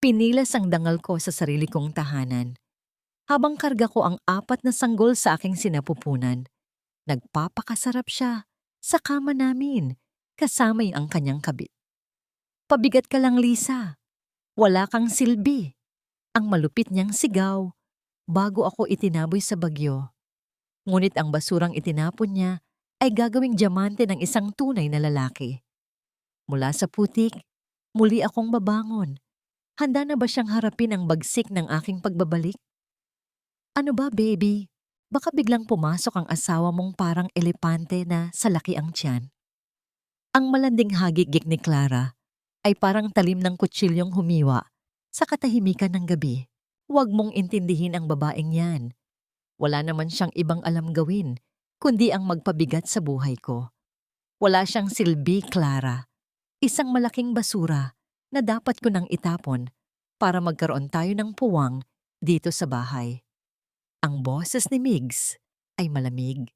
Pinilas ang dangal ko sa sarili kong tahanan. Habang karga ko ang 4 na sanggol sa aking sinapupunan, nagpapakasarap siya sa kama namin, kasama ang kanyang kabit. Pabigat ka lang, Lisa. Wala kang silbi. Ang malupit niyang sigaw bago ako itinaboy sa bagyo. Ngunit ang basurang itinapon niya ay gagawing diamante ng isang tunay na lalaki. Mula sa putik, muli akong babangon. Handa na ba siyang harapin ang bagsik ng aking pagbabalik? Ano ba, baby? Baka biglang pumasok ang asawa mong parang elepante na sa laki ang tiyan. Ang malanding hagik ni Clara ay parang talim ng kutsilyong humiwa sa katahimikan ng gabi. Huwag mong intindihin ang babaeng yan. Wala naman siyang ibang alam gawin, kundi ang magpabigat sa buhay ko. Wala siyang silbi, Clara. Isang malaking basura na dapat ko nang itapon para magkaroon tayo ng puwang dito sa bahay. Ang boses ni Migs ay malamig,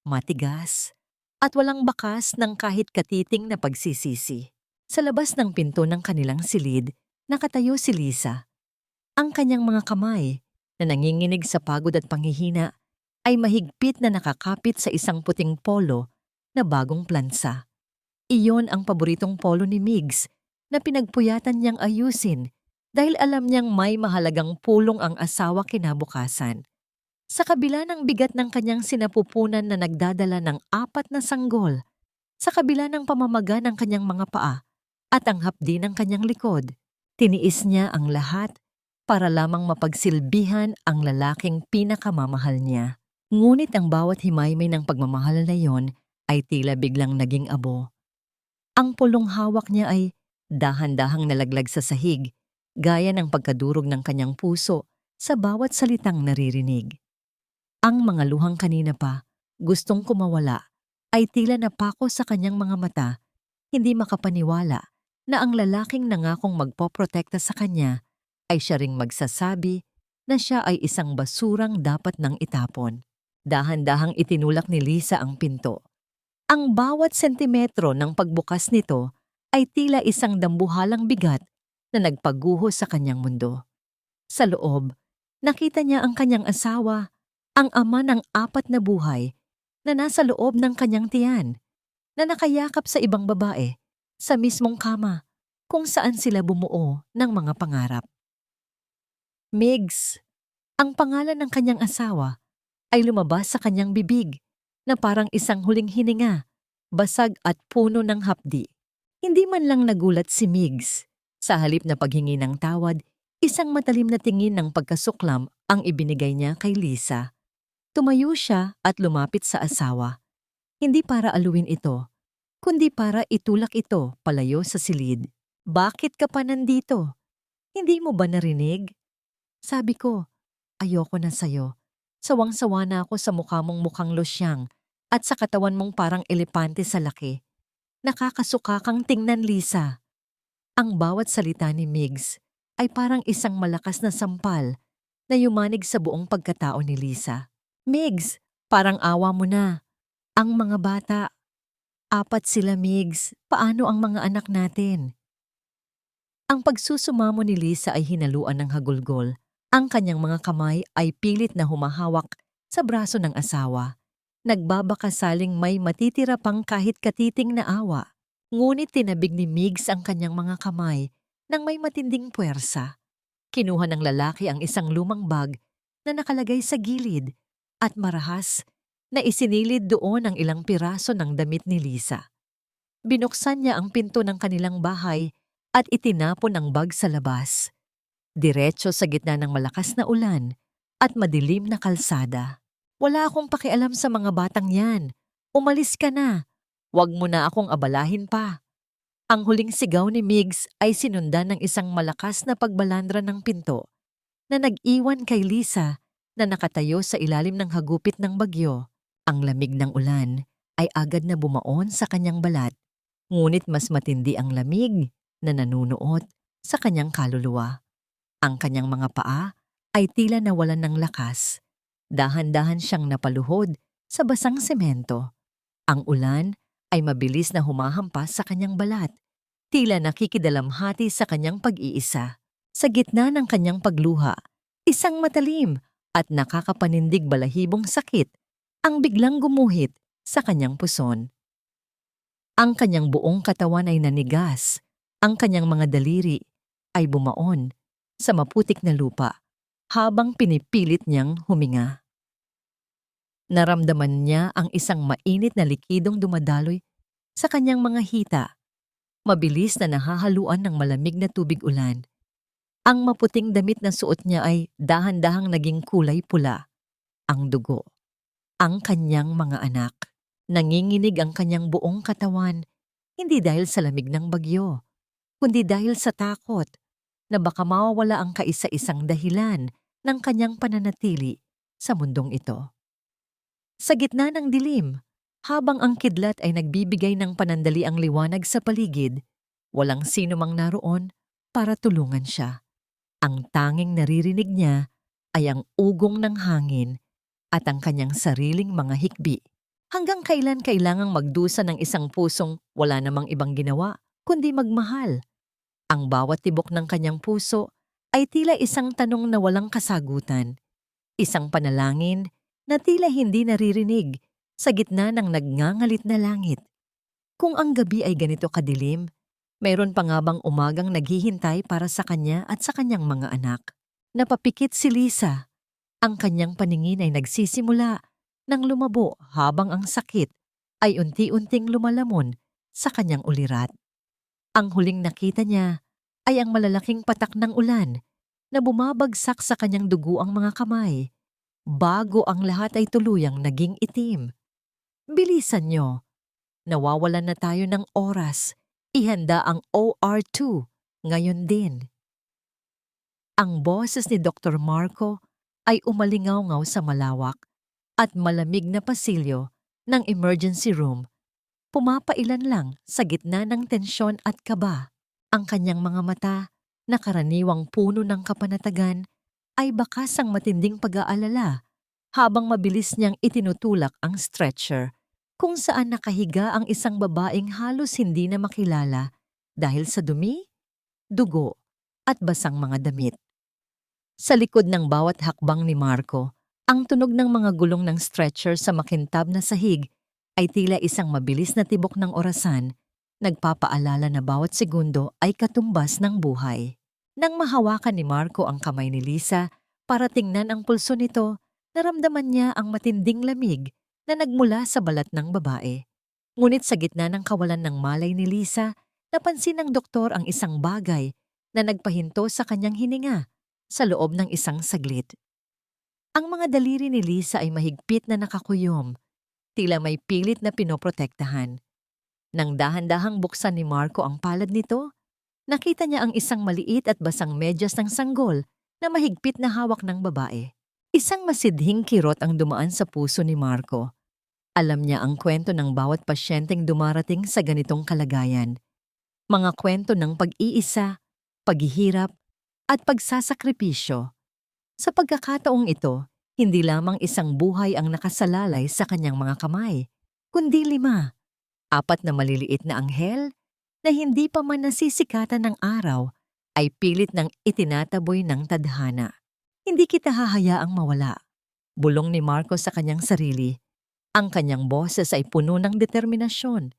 matigas, at walang bakas ng kahit katiting na pagsisisi. Sa labas ng pinto ng kanilang silid, nakatayo si Lisa. Ang kanyang mga kamay na nanginginig sa pagod at panghihina ay mahigpit na nakakapit sa isang puting polo na bagong plansa. Iyon ang paboritong polo ni Migs na pinagpuyatan niyang ayusin dahil alam niyang may mahalagang pulong ang asawa kinabukasan. Sa kabila ng bigat ng kanyang sinapupunan na nagdadala ng 4 na sanggol, sa kabila ng pamamaga ng kanyang mga paa at ang hapdi ng kanyang likod, tiniis niya ang lahat para lamang mapagsilbihan ang lalaking pinakamamahal niya. Ngunit ang bawat himaymay ng pagmamahal na yon ay tila biglang naging abo. Ang pulong hawak niya ay dahan-dahang nalaglag sa sahig, gaya ng pagkadurog ng kanyang puso sa bawat salitang naririnig. Ang mga luhang kanina pa, gustong kumawala, ay tila napako sa kanyang mga mata, hindi makapaniwala na ang lalaking nangakong magpoprotekta sa kanya ay siya ring magsasabi na siya ay isang basurang dapat nang itapon. Dahan-dahang itinulak ni Lisa ang pinto. Ang bawat sentimetro ng pagbukas nito ay tila isang dambuhalang bigat na nagpaguho sa kanyang mundo. Sa loob, nakita niya ang kanyang asawa, ang ama ng 4 na buhay na nasa loob ng kanyang tiyan, na nakayakap sa ibang babae sa mismong kama kung saan sila bumuo ng mga pangarap. Migs, ang pangalan ng kanyang asawa, ay lumabas sa kanyang bibig na parang isang huling hininga, basag at puno ng hapdi. Hindi man lang nagulat si Migs. Sa halip na paghingi ng tawad, isang matalim na tingin ng pagkasuklam ang ibinigay niya kay Lisa. Tumayo siya at lumapit sa asawa. Hindi para aluin ito, kundi para itulak ito palayo sa silid. Bakit ka pa nandito? Hindi mo ba narinig? Sabi ko, ayoko na sayo. Sawang-sawa na ako sa mukha mong mukhang losyang at sa katawan mong parang elepante sa laki. Nakakasuka kang tingnan, Lisa. Ang bawat salita ni Migs ay parang isang malakas na sampal na yumanig sa buong pagkatao ni Lisa. Migs, parang awa mo na. Ang mga bata, 4 sila, Migs. Paano ang mga anak natin? Ang pagsusumamo ni Lisa ay hinaluan ng hagulgol. Ang kanyang mga kamay ay pilit na humahawak sa braso ng asawa. Nagbabakasaling may matitira pang kahit katiting na awa. Ngunit tinabig ni Migs ang kanyang mga kamay nang may matinding puwersa. Kinuha ng lalaki ang isang lumang bag na nakalagay sa gilid at marahas na isinilid doon ang ilang piraso ng damit ni Lisa. Binuksan niya ang pinto ng kanilang bahay at itinapon ang bag sa labas. Diretso sa gitna ng malakas na ulan at madilim na kalsada. Wala akong pakialam sa mga batang yan. Umalis ka na. Huwag mo na akong abalahin pa. Ang huling sigaw ni Migs ay sinundan ng isang malakas na pagbalandra ng pinto na nag-iwan kay Lisa na nakatayo sa ilalim ng hagupit ng bagyo. Ang lamig ng ulan ay agad na bumaon sa kanyang balat, ngunit mas matindi ang lamig na nanunuot sa kanyang kaluluwa. Ang kanyang mga paa ay tila nawalan ng lakas. Dahan-dahan siyang napaluhod sa basang semento. Ang ulan ay mabilis na humahampas sa kanyang balat, tila nakikidalamhati sa kanyang pag-iisa. Sa gitna ng kanyang pagluha, isang matalim at nakakapanindig balahibong sakit ang biglang gumuhit sa kanyang puson. Ang kanyang buong katawan ay nanigas, ang kanyang mga daliri ay bumaon sa maputik na lupa habang pinipilit niyang huminga. Naramdaman niya ang isang mainit na likidong dumadaloy sa kanyang mga hita, mabilis na nahahaluan ng malamig na tubig ulan. Ang maputing damit na suot niya ay dahan-dahang naging kulay pula. Ang dugo, ang kanyang mga anak. Nanginginig ang kanyang buong katawan, hindi dahil sa lamig ng bagyo, kundi dahil sa takot na baka mawawala ang kaisa-isang dahilan ng kanyang pananatili sa mundong ito. Sa gitna ng dilim, habang ang kidlat ay nagbibigay ng panandaliang liwanag sa paligid, walang sino mang naroon para tulungan siya. Ang tanging naririnig niya ay ang ugong ng hangin at ang kanyang sariling mga hikbi. Hanggang kailan kailangang magdusa ng isang pusong wala namang ibang ginawa kundi magmahal? Ang bawat tibok ng kanyang puso ay tila isang tanong na walang kasagutan. Isang panalangin na tila hindi naririnig sa gitna ng nagngangalit na langit. Kung ang gabi ay ganito kadilim, mayroon pa nga bang umagang naghihintay para sa kanya at sa kanyang mga anak? Napapikit si Lisa. Ang kanyang paningin ay nagsisimula nang lumabo habang ang sakit ay unti-unting lumalamon sa kanyang ulirat. Ang huling nakita niya ay ang malalaking patak ng ulan na bumabagsak sa kanyang duguang mga kamay bago ang lahat ay tuluyang naging itim. Bilisan niyo. Nawawalan na tayo ng oras. Ihanda ang OR2 ngayon din. Ang boses ni Dr. Marco ay umalingaw-ngaw sa malawak at malamig na pasilyo ng emergency room. Pumapailan lang sa gitna ng tensyon at kaba. Ang kanyang mga mata na karaniwang puno ng kapanatagan ay bakas ang matinding pag-aalala habang mabilis niyang itinutulak ang stretcher kung saan nakahiga ang isang babaeng halos hindi na makilala dahil sa dumi, dugo at basang mga damit. Sa likod ng bawat hakbang ni Marco, ang tunog ng mga gulong ng stretcher sa makintab na sahig ay tila isang mabilis na tibok ng orasan, nagpapaalala na bawat segundo ay katumbas ng buhay. Nang mahawakan ni Marco ang kamay ni Lisa para tingnan ang pulso nito, naramdaman niya ang matinding lamig na nagmula sa balat ng babae. Ngunit sa gitna ng kawalan ng malay ni Lisa, napansin ng doktor ang isang bagay na nagpahinto sa kanyang hininga sa loob ng isang saglit. Ang mga daliri ni Lisa ay mahigpit na nakakuyom, tila may pilit na pinoprotektahan. Nang dahan-dahang buksan ni Marco ang palad nito, nakita niya ang isang maliit at basang medyas ng sanggol na mahigpit na hawak ng babae. Isang masidhing kirot ang dumaan sa puso ni Marco. Alam niya ang kwento ng bawat pasyenteng dumarating sa ganitong kalagayan. Mga kwento ng pag-iisa, paghihirap, at pagsasakripisyo. Sa pagkakataong ito, hindi lamang isang buhay ang nakasalalay sa kanyang mga kamay, kundi 5, 4 na maliliit na anghel na hindi pa man nasisikatan ng araw ay pilit ng itinataboy ng tadhana. Hindi kita hahayaang mawala. Bulong ni Marco sa kanyang sarili. Ang kanyang boses ay puno ng determinasyon.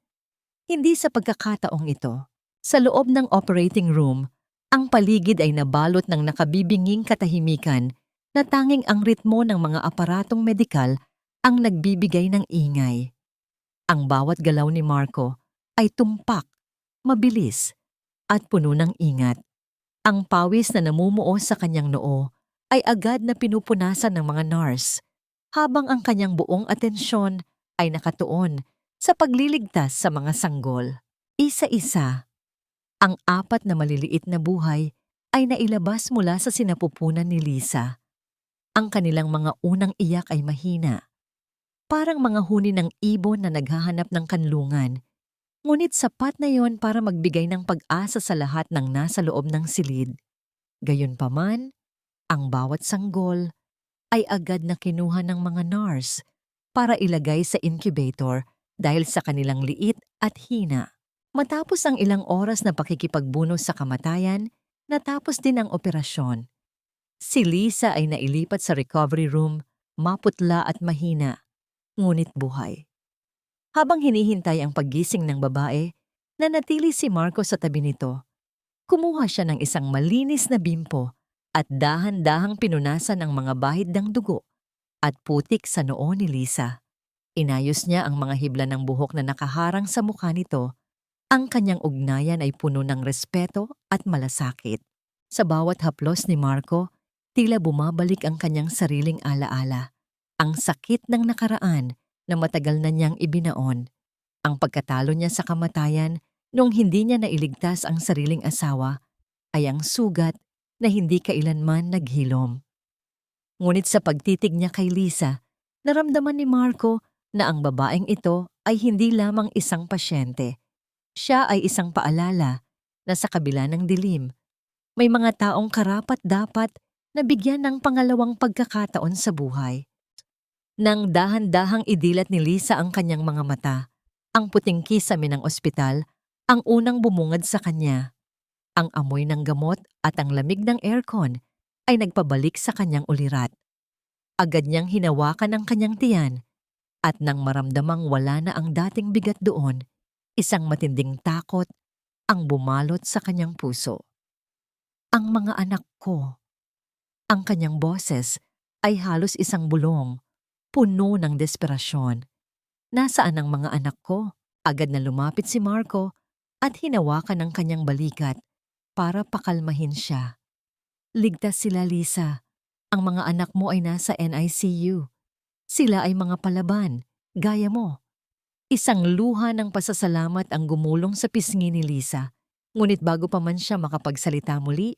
Hindi sa pagkakataong ito. Sa loob ng operating room, ang paligid ay nabalot ng nakabibinging katahimikan na tanging ang ritmo ng mga aparatong medikal ang nagbibigay ng ingay. Ang bawat galaw ni Marco ay tumpak, mabilis, at puno ng ingat. Ang pawis na namumuo sa kanyang noo ay agad na pinupunasan ng mga nurse, habang ang kanyang buong atensyon ay nakatuon sa pagliligtas sa mga sanggol. Isa-isa, ang 4 na maliliit na buhay ay nailabas mula sa sinapupunan ni Lisa. Ang kanilang mga unang iyak ay mahina, parang mga huni ng ibon na naghahanap ng kanlungan. Ngunit sapat na yon para magbigay ng pag-asa sa lahat ng nasa loob ng silid. Gayunpaman, ang bawat sanggol ay agad na kinuha ng mga nurse para ilagay sa incubator dahil sa kanilang liit at hina. Matapos ang ilang oras na pakikipagbunos sa kamatayan, Natapos din ang operasyon. Si Lisa ay nailipat sa recovery room, maputla at mahina, ngunit buhay. Habang hinihintay ang paggising ng babae, nanatili si Marco sa tabi nito. Kumuha siya ng isang malinis na bimpo at dahan-dahang pinunasan ang mga bahid ng dugo at putik sa noo ni Lisa. Inayos niya ang mga hibla ng buhok na nakaharang sa mukha nito. Ang kanyang ugnayan ay puno ng respeto at malasakit. Sa bawat haplos ni Marco, tila bumabalik ang kanyang sariling alaala. Ang sakit ng nakaraan na matagal na niyang ibinaon. Ang pagkatalo niya sa kamatayan nung hindi niya nailigtas ang sariling asawa ay ang sugat na hindi kailanman naghilom. Ngunit sa pagtitig niya kay Lisa, naramdaman ni Marco na ang babaeng ito ay hindi lamang isang pasyente. Siya ay isang paalala na sa kabila ng dilim, may mga taong karapat-dapat na bigyan ng pangalawang pagkakataon sa buhay. Nang dahan-dahang idilat ni Lisa ang kanyang mga mata, ang puting kisame ng ospital ang unang bumungad sa kanya. Ang amoy ng gamot at ang lamig ng aircon ay nagpabalik sa kanyang ulirat. Agad niyang hinawakan ang kanyang tiyan at nang maramdamang wala na ang dating bigat doon, isang matinding takot ang bumalot sa kanyang puso. Ang mga anak ko. Ang kanyang boses ay halos isang bulong, puno ng desperasyon. Nasaan ang mga anak ko? Agad na lumapit si Marco at hinawakan ang kanyang balikat para pakalmahin siya. Ligtas sila, Lisa. Ang mga anak mo ay nasa NICU. Sila ay mga palaban, gaya mo. Isang luha ng pasasalamat ang gumulong sa pisngi ni Lisa. Ngunit bago pa man siya makapagsalita muli,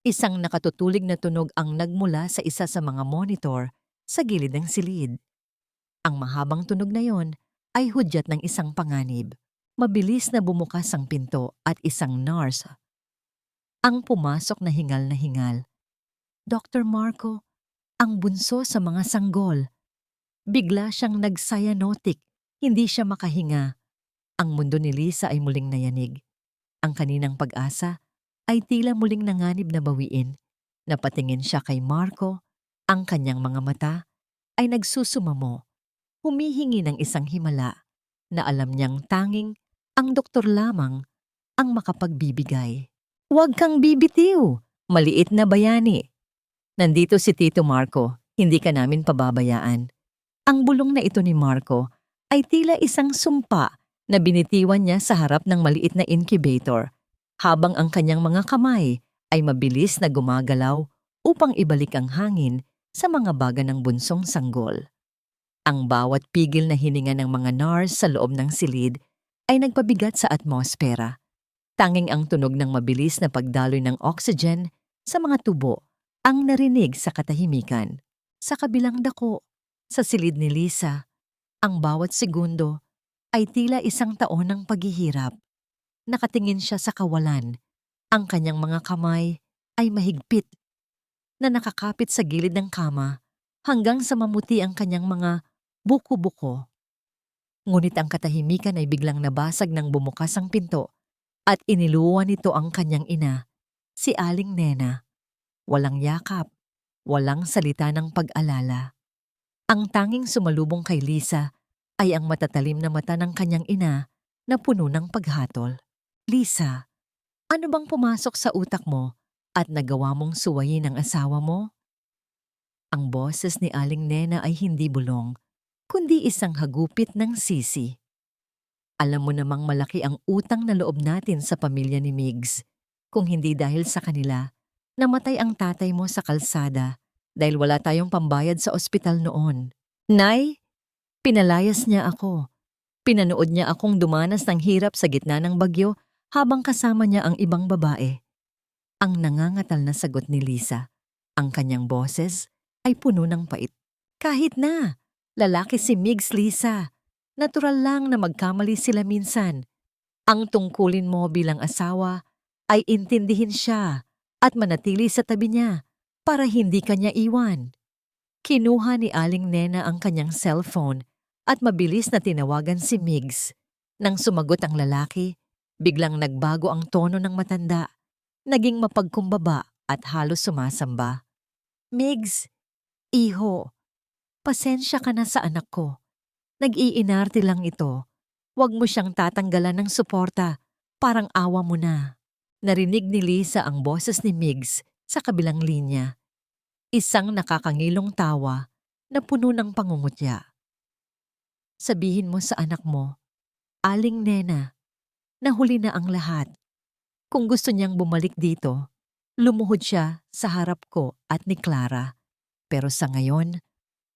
isang nakatutulig na tunog ang nagmula sa isa sa mga monitor sa gilid ng silid. Ang mahabang tunog na yon ay hudyat ng isang panganib. Mabilis na bumukas ang pinto at isang nurse ang pumasok na hingal. Dr. Marco, ang bunso sa mga sanggol. Bigla siyang nag-cyanotic, hindi siya makahinga. Ang mundo ni Lisa ay muling nayanig. Ang kaninang pag-asa ay tila muling nanganib na bawiin. Napatingin siya kay Marco, ang kanyang mga mata ay nagsusumamo, humihingi ng isang himala na alam niyang tanging ang doktor lamang ang makapagbibigay. Huwag kang bibitiw, maliit na bayani. Nandito si Tito Marco, hindi ka namin pababayaan. Ang bulong na ito ni Marco ay tila isang sumpa na binitiwan niya sa harap ng maliit na incubator, habang ang kanyang mga kamay ay mabilis na gumagalaw upang ibalik ang hangin sa mga baga ng bunsong sanggol. Ang bawat pigil na hininga ng mga nurse sa loob ng silid ay nagpabigat sa atmosfera. Tanging ang tunog ng mabilis na pagdaloy ng oxygen sa mga tubo ang narinig sa katahimikan. Sa kabilang dako, sa silid ni Lisa, ang bawat segundo ay tila isang taon ng paghihirap. Nakatingin siya sa kawalan. Ang kanyang mga kamay ay mahigpit na nakakapit sa gilid ng kama hanggang sa mamuti ang kanyang mga buko-buko. Ngunit ang katahimikan ay biglang nabasag nang bumukas ang pinto at iniluwan nito ang kanyang ina, si Aling Nena. Walang yakap, walang salita ng pag-alala. Ang tanging sumalubong kay Lisa ay ang matatalim na mata ng kanyang ina na puno ng paghatol. Lisa, ano bang pumasok sa utak mo at nagawa mong suwayin ang asawa mo? Ang boses ni Aling Nena ay hindi bulong, kundi isang hagupit ng sisi. Alam mo namang malaki ang utang na loob natin sa pamilya ni Migs. Kung hindi dahil sa kanila, namatay ang tatay mo sa kalsada dahil wala tayong pambayad sa ospital noon. Nay, pinalayas niya ako. Pinanood niya akong dumanas ng hirap sa gitna ng bagyo habang kasama niya ang ibang babae. Ang nangangatal na sagot ni Lisa. Ang kanyang boses ay puno ng pait. Kahit na, lalaki si Migs, Lisa. Natural lang na magkamali sila minsan. Ang tungkulin mo bilang asawa ay intindihin siya at manatili sa tabi niya para hindi kanya iwan. Kinuha ni Aling Nena ang kanyang cellphone at mabilis na tinawagan si Migs. Nang sumagot ang lalaki, biglang nagbago ang tono ng matanda. Naging mapagkumbaba at halos sumasamba. Migs, iho, pasensya ka na sa anak ko. Nag-iinarte lang ito. Huwag mo siyang tatanggalan ng suporta. Parang awa mo na. Narinig ni Lisa ang boses ni Migs sa kabilang linya. Isang nakakangilong tawa na puno ng pangungutya. Sabihin mo sa anak mo, Aling Nena, na huli na ang lahat. Kung gusto niyang bumalik dito, lumuhod siya sa harap ko at ni Clara. Pero sa ngayon,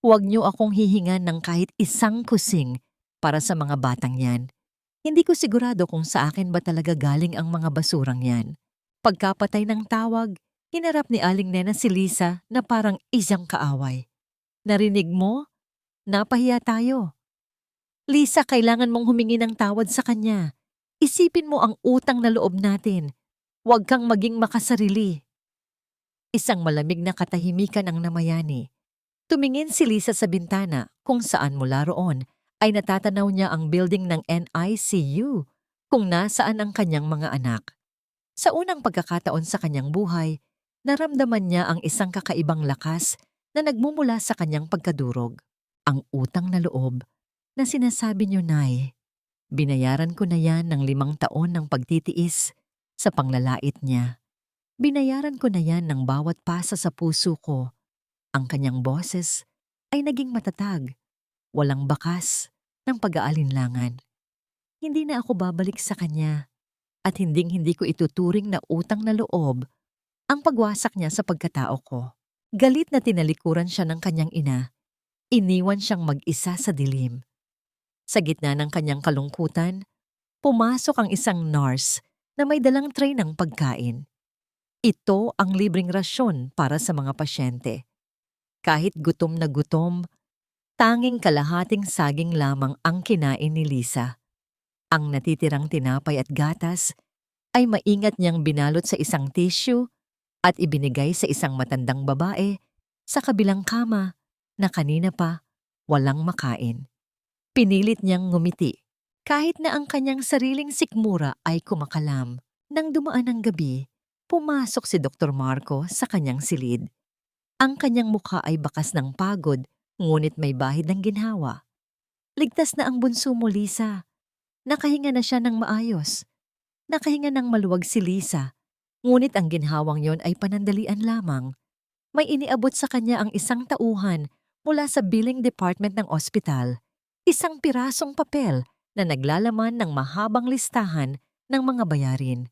huwag niyo akong hihingan ng kahit isang kusing para sa mga batang yan. Hindi ko sigurado kung sa akin ba talaga galing ang mga basurang yan. Pagkapatay ng tawag, hinarap ni Aling Nena si Lisa na parang isang kaaway. Narinig mo? Napahiya tayo. Lisa, kailangan mong humingi ng tawad sa kanya. Isipin mo ang utang na loob natin. Huwag kang maging makasarili. Isang malamig na katahimikan ang namayani. Tumingin si Lisa sa bintana kung saan mula roon ay natatanaw niya ang building ng NICU kung nasaan ang kanyang mga anak. Sa unang pagkakataon sa kanyang buhay, naramdaman niya ang isang kakaibang lakas na nagmumula sa kanyang pagkadurog. Ang utang na loob na sinasabi niyo, Nay. Binayaran ko na yan ng 5 taon ng pagtitiis sa panglalait niya. Binayaran ko na yan ng bawat pasa sa puso ko. Ang kanyang boses ay naging matatag, walang bakas ng pag-aalinlangan. Hindi na ako babalik sa kanya at hindi ko ituturing na utang na loob ang pagwasak niya sa pagkatao ko. Galit na tinalikuran siya ng kanyang ina. Iniwan siyang mag-isa sa dilim. Sa gitna ng kanyang kalungkutan, pumasok ang isang nurse na may dalang tray ng pagkain. Ito ang libreng rasyon para sa mga pasyente. Kahit gutom na gutom, tanging kalahating saging lamang ang kinain ni Lisa. Ang natitirang tinapay at gatas ay maingat niyang binalot sa isang tissue at ibinigay sa isang matandang babae sa kabilang kama na kanina pa walang makain. Pinilit niyang ngumiti kahit na ang kanyang sariling sikmura ay kumakalam. Nang dumaan ang gabi, pumasok si Dr. Marco sa kanyang silid. Ang kanyang mukha ay bakas ng pagod, ngunit may bahid ng ginhawa. Ligtas na ang bunso mo, Lisa. Nakahinga na siya ng maayos. Nakahinga ng maluwag si Lisa, ngunit ang ginhawang yon ay panandalian lamang. May iniabot sa kanya ang isang tauhan mula sa billing department ng ospital. Isang pirasong papel na naglalaman ng mahabang listahan ng mga bayarin.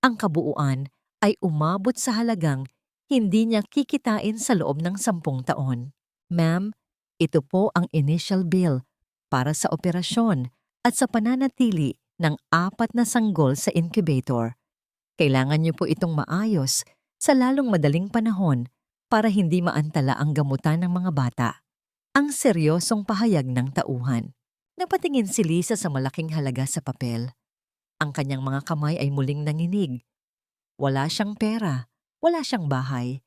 Ang kabuuan ay umabot sa halagang hindi niya kikitain sa loob ng 10 taon. Ma'am, ito po ang initial bill para sa operasyon at sa pananatili ng 4 na sanggol sa incubator. Kailangan niyo po itong maayos sa lalong madaling panahon para hindi maantala ang gamutan ng mga bata. Ang seryosong pahayag ng tauhan. Napatingin si Lisa sa malaking halaga sa papel. Ang kanyang mga kamay ay muling nanginig. Wala siyang pera, wala siyang bahay.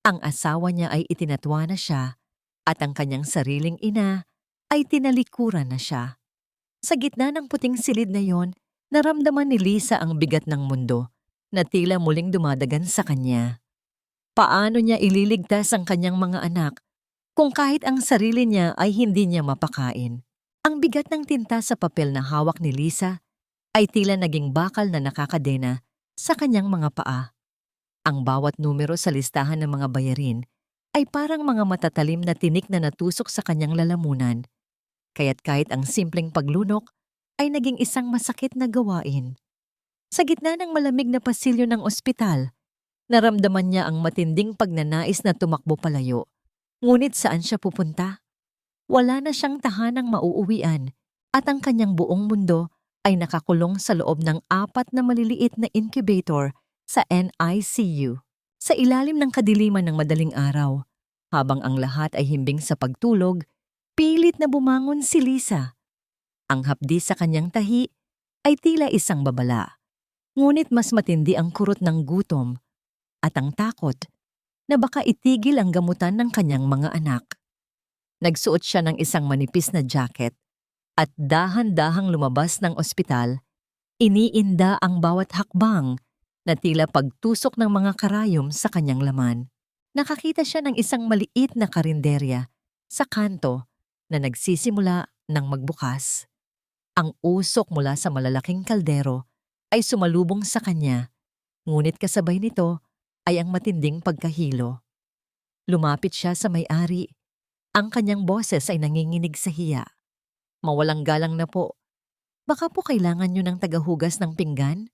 Ang asawa niya ay itinatwa na siya at ang kanyang sariling ina ay tinalikuran na siya. Sa gitna ng puting silid na yon, naramdaman ni Lisa ang bigat ng mundo na tila muling dumadagan sa kanya. Paano niya ililigtas ang kanyang mga anak kung kahit ang sarili niya ay hindi niya mapakain? Ang bigat ng tinta sa papel na hawak ni Lisa ay tila naging bakal na nakakadena sa kanyang mga paa. Ang bawat numero sa listahan ng mga bayarin ay parang mga matatalim na tinik na natusok sa kanyang lalamunan. Kaya't kahit ang simpleng paglunok ay naging isang masakit na gawain. Sa gitna ng malamig na pasilyo ng ospital, naramdaman niya ang matinding pagnanais na tumakbo palayo. Ngunit saan siya pupunta? Wala na siyang tahanang mauuwian at ang kanyang buong mundo ay nakakulong sa loob ng 4 na maliliit na incubator sa NICU. Sa ilalim ng kadiliman ng madaling araw, habang ang lahat ay himbing sa pagtulog, pilit na bumangon si Lisa. Ang hapdi sa kanyang tahi ay tila isang babala. Ngunit mas matindi ang kurot ng gutom at ang takot na baka itigil ang gamutan ng kanyang mga anak. Nagsuot siya ng isang manipis na jacket at dahan-dahang lumabas ng ospital, iniinda ang bawat hakbang na tila pagtusok ng mga karayom sa kanyang laman. Nakakita siya ng isang maliit na karinderya sa kanto na nagsisimula ng magbukas. Ang usok mula sa malalaking kaldero ay sumalubong sa kanya, ngunit kasabay nito ay ang matinding pagkahilo. Lumapit siya sa may-ari. Ang kanyang boses ay nanginginig sa hiya. "Mawalang galang na po. Baka po kailangan nyo ng tagahugas ng pinggan?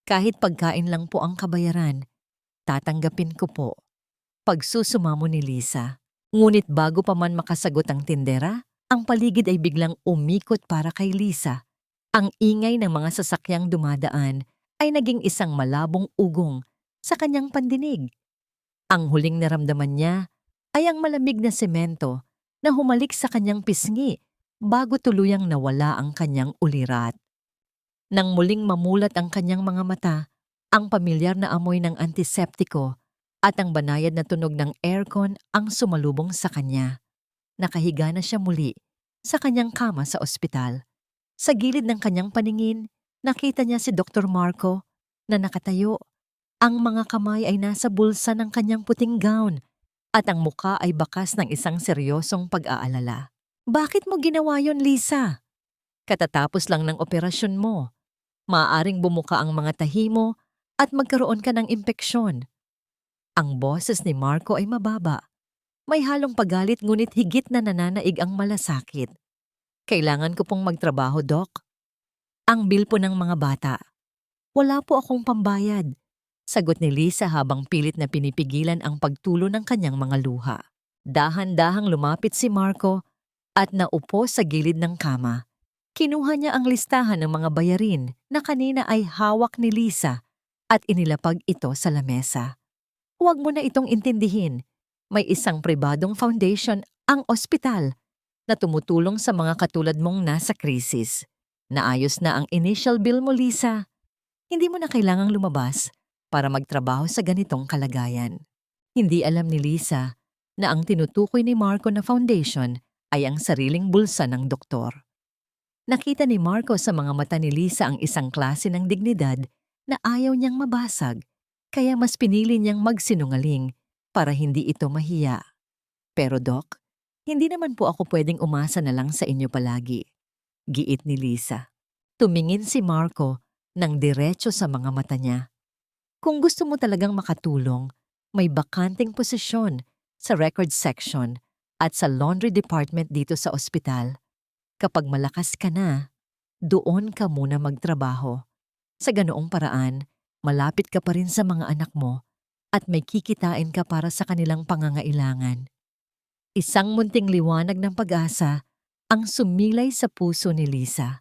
Kahit pagkain lang po ang kabayaran, tatanggapin ko po." Pagsusumamo ni Lisa. Ngunit bago pa man makasagot ang tindera, ang paligid ay biglang umikot para kay Lisa. Ang ingay ng mga sasakyang dumadaan ay naging isang malabong ugong sa kanyang pandinig. Ang huling naramdaman niya ay ang malamig na semento na humalik sa kanyang pisngi bago tuluyang nawala ang kanyang ulirat. Nang muling mamulat ang kanyang mga mata, ang pamilyar na amoy ng antiseptiko at ang banayad na tunog ng aircon ang sumalubong sa kanya. Nakahiga na siya muli sa kanyang kama sa ospital. Sa gilid ng kanyang paningin, nakita niya si Dr. Marco na nakatayo. Ang mga kamay ay nasa bulsa ng kanyang puting gown at ang muka ay bakas ng isang seryosong pag-aalala. "Bakit mo ginawa yon, Lisa? Katatapos lang ng operasyon mo. Maaaring bumuka ang mga tahi mo at magkaroon ka ng impeksyon." Ang boses ni Marco ay mababa. May halong pagalit ngunit higit na nananaig ang malasakit. "Kailangan ko pong magtrabaho, Doc. Ang bill po ng mga bata. Wala po akong pambayad." Sagot ni Lisa habang pilit na pinipigilan ang pagtulo ng kanyang mga luha. Dahan-dahang lumapit si Marco at naupo sa gilid ng kama. Kinuha niya ang listahan ng mga bayarin na kanina ay hawak ni Lisa at inilapag ito sa lamesa. "Huwag mo na itong intindihin. May isang pribadong foundation ang ospital na tumutulong sa mga katulad mong nasa krisis. Naayos na ang initial bill mo, Lisa. Hindi mo na kailangang lumabas para magtrabaho sa ganitong kalagayan." Hindi alam ni Lisa na ang tinutukoy ni Marco na foundation ay ang sariling bulsa ng doktor. Nakita ni Marco sa mga mata ni Lisa ang isang klase ng dignidad na ayaw niyang mabasag, kaya mas pinili niyang magsinungaling para hindi ito mahiya. "Pero Doc, hindi naman po ako pwedeng umasa na lang sa inyo palagi," giit ni Lisa. Tumingin si Marco ng diretso sa mga mata niya. "Kung gusto mo talagang makatulong, may bakanting posisyon sa record section at sa laundry department dito sa ospital. Kapag malakas ka na, doon ka muna magtrabaho. Sa ganoong paraan, malapit ka pa rin sa mga anak mo at may kikitain ka para sa kanilang pangangailangan." Isang munting liwanag ng pag-asa ang sumilay sa puso ni Lisa.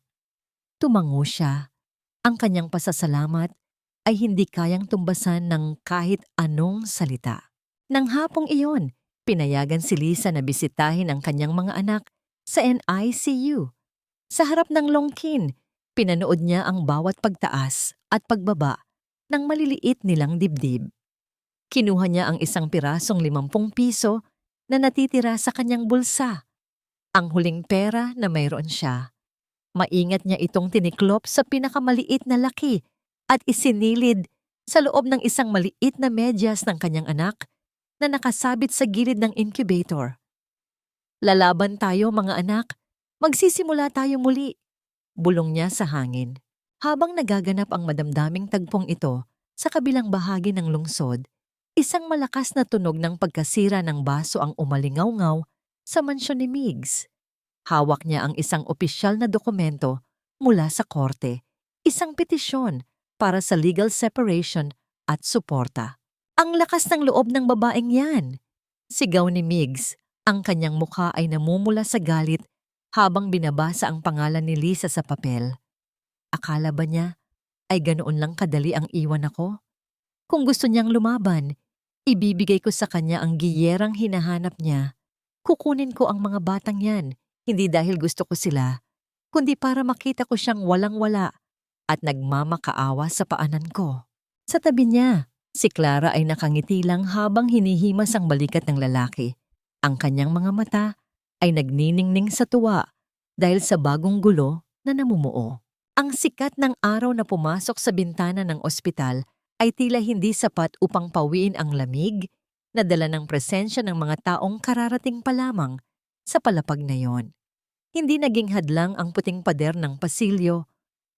Tumango siya. Ang kanyang pasasalamat ay hindi kayang tumbasan ng kahit anong salita. Nang hapong iyon, pinayagan si Lisa na bisitahin ang kanyang mga anak sa NICU. Sa harap ng longkin, pinanood niya ang bawat pagtaas at pagbaba ng maliliit nilang dibdib. Kinuha niya ang isang pirasong 50 piso na natitira sa kanyang bulsa. Ang huling pera na mayroon siya. Maingat niya itong tiniklop sa pinakamaliit na laki at isinilid sa loob ng isang maliit na medyas ng kanyang anak na nakasabit sa gilid ng incubator. "Lalaban tayo, mga anak. Magsisimula tayo muli," bulong niya sa hangin. Habang nagaganap ang madamdaming tagpong ito sa kabilang bahagi ng lungsod, isang malakas na tunog ng pagkasira ng baso ang umalingaw-ngaw sa mansyon ni Meigs. Hawak niya ang isang opisyal na dokumento mula sa korte, isang petisyon para sa legal separation at suporta. "Ang lakas ng loob ng babaeng yan!" Sigaw ni Meigs. Ang kanyang mukha ay namumula sa galit habang binabasa ang pangalan ni Lisa sa papel. Akala ba niya ay ganoon lang kadali ang iwan ako? Kung gusto niyang lumaban, ibibigay ko sa kanya ang giyerang hinahanap niya. Kukunin ko ang mga batang yan, hindi dahil gusto ko sila, kundi para makita ko siyang walang-wala at nagmamakaawa sa paanan ko. Sa tabi niya, si Clara ay nakangiti lang habang hinihimas ang balikat ng lalaki. Ang kanyang mga mata ay nagniningning sa tuwa dahil sa bagong gulo na namumuo. Ang sikat ng araw na pumasok sa bintana ng ospital ay tila hindi sapat upang pawiin ang lamig na dala ng presensya ng mga taong kararating pa lamang sa palapag na yon. Hindi naging hadlang ang puting pader ng pasilyo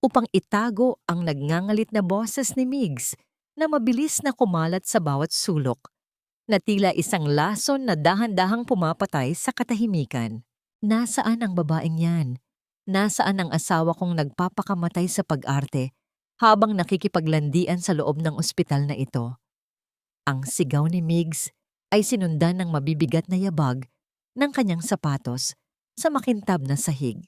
upang itago ang nagngangalit na boses ni Migs na mabilis na kumalat sa bawat sulok, na tila isang lason na dahan-dahang pumapatay sa katahimikan. Nasaan ang babaeng yan? Nasaan ang asawa kong nagpapakamatay sa pag-arte habang nakikipaglandian sa loob ng ospital na ito? Ang sigaw ni Migs ay sinundan ng mabibigat na yabag ng kanyang sapatos sa makintab na sahig.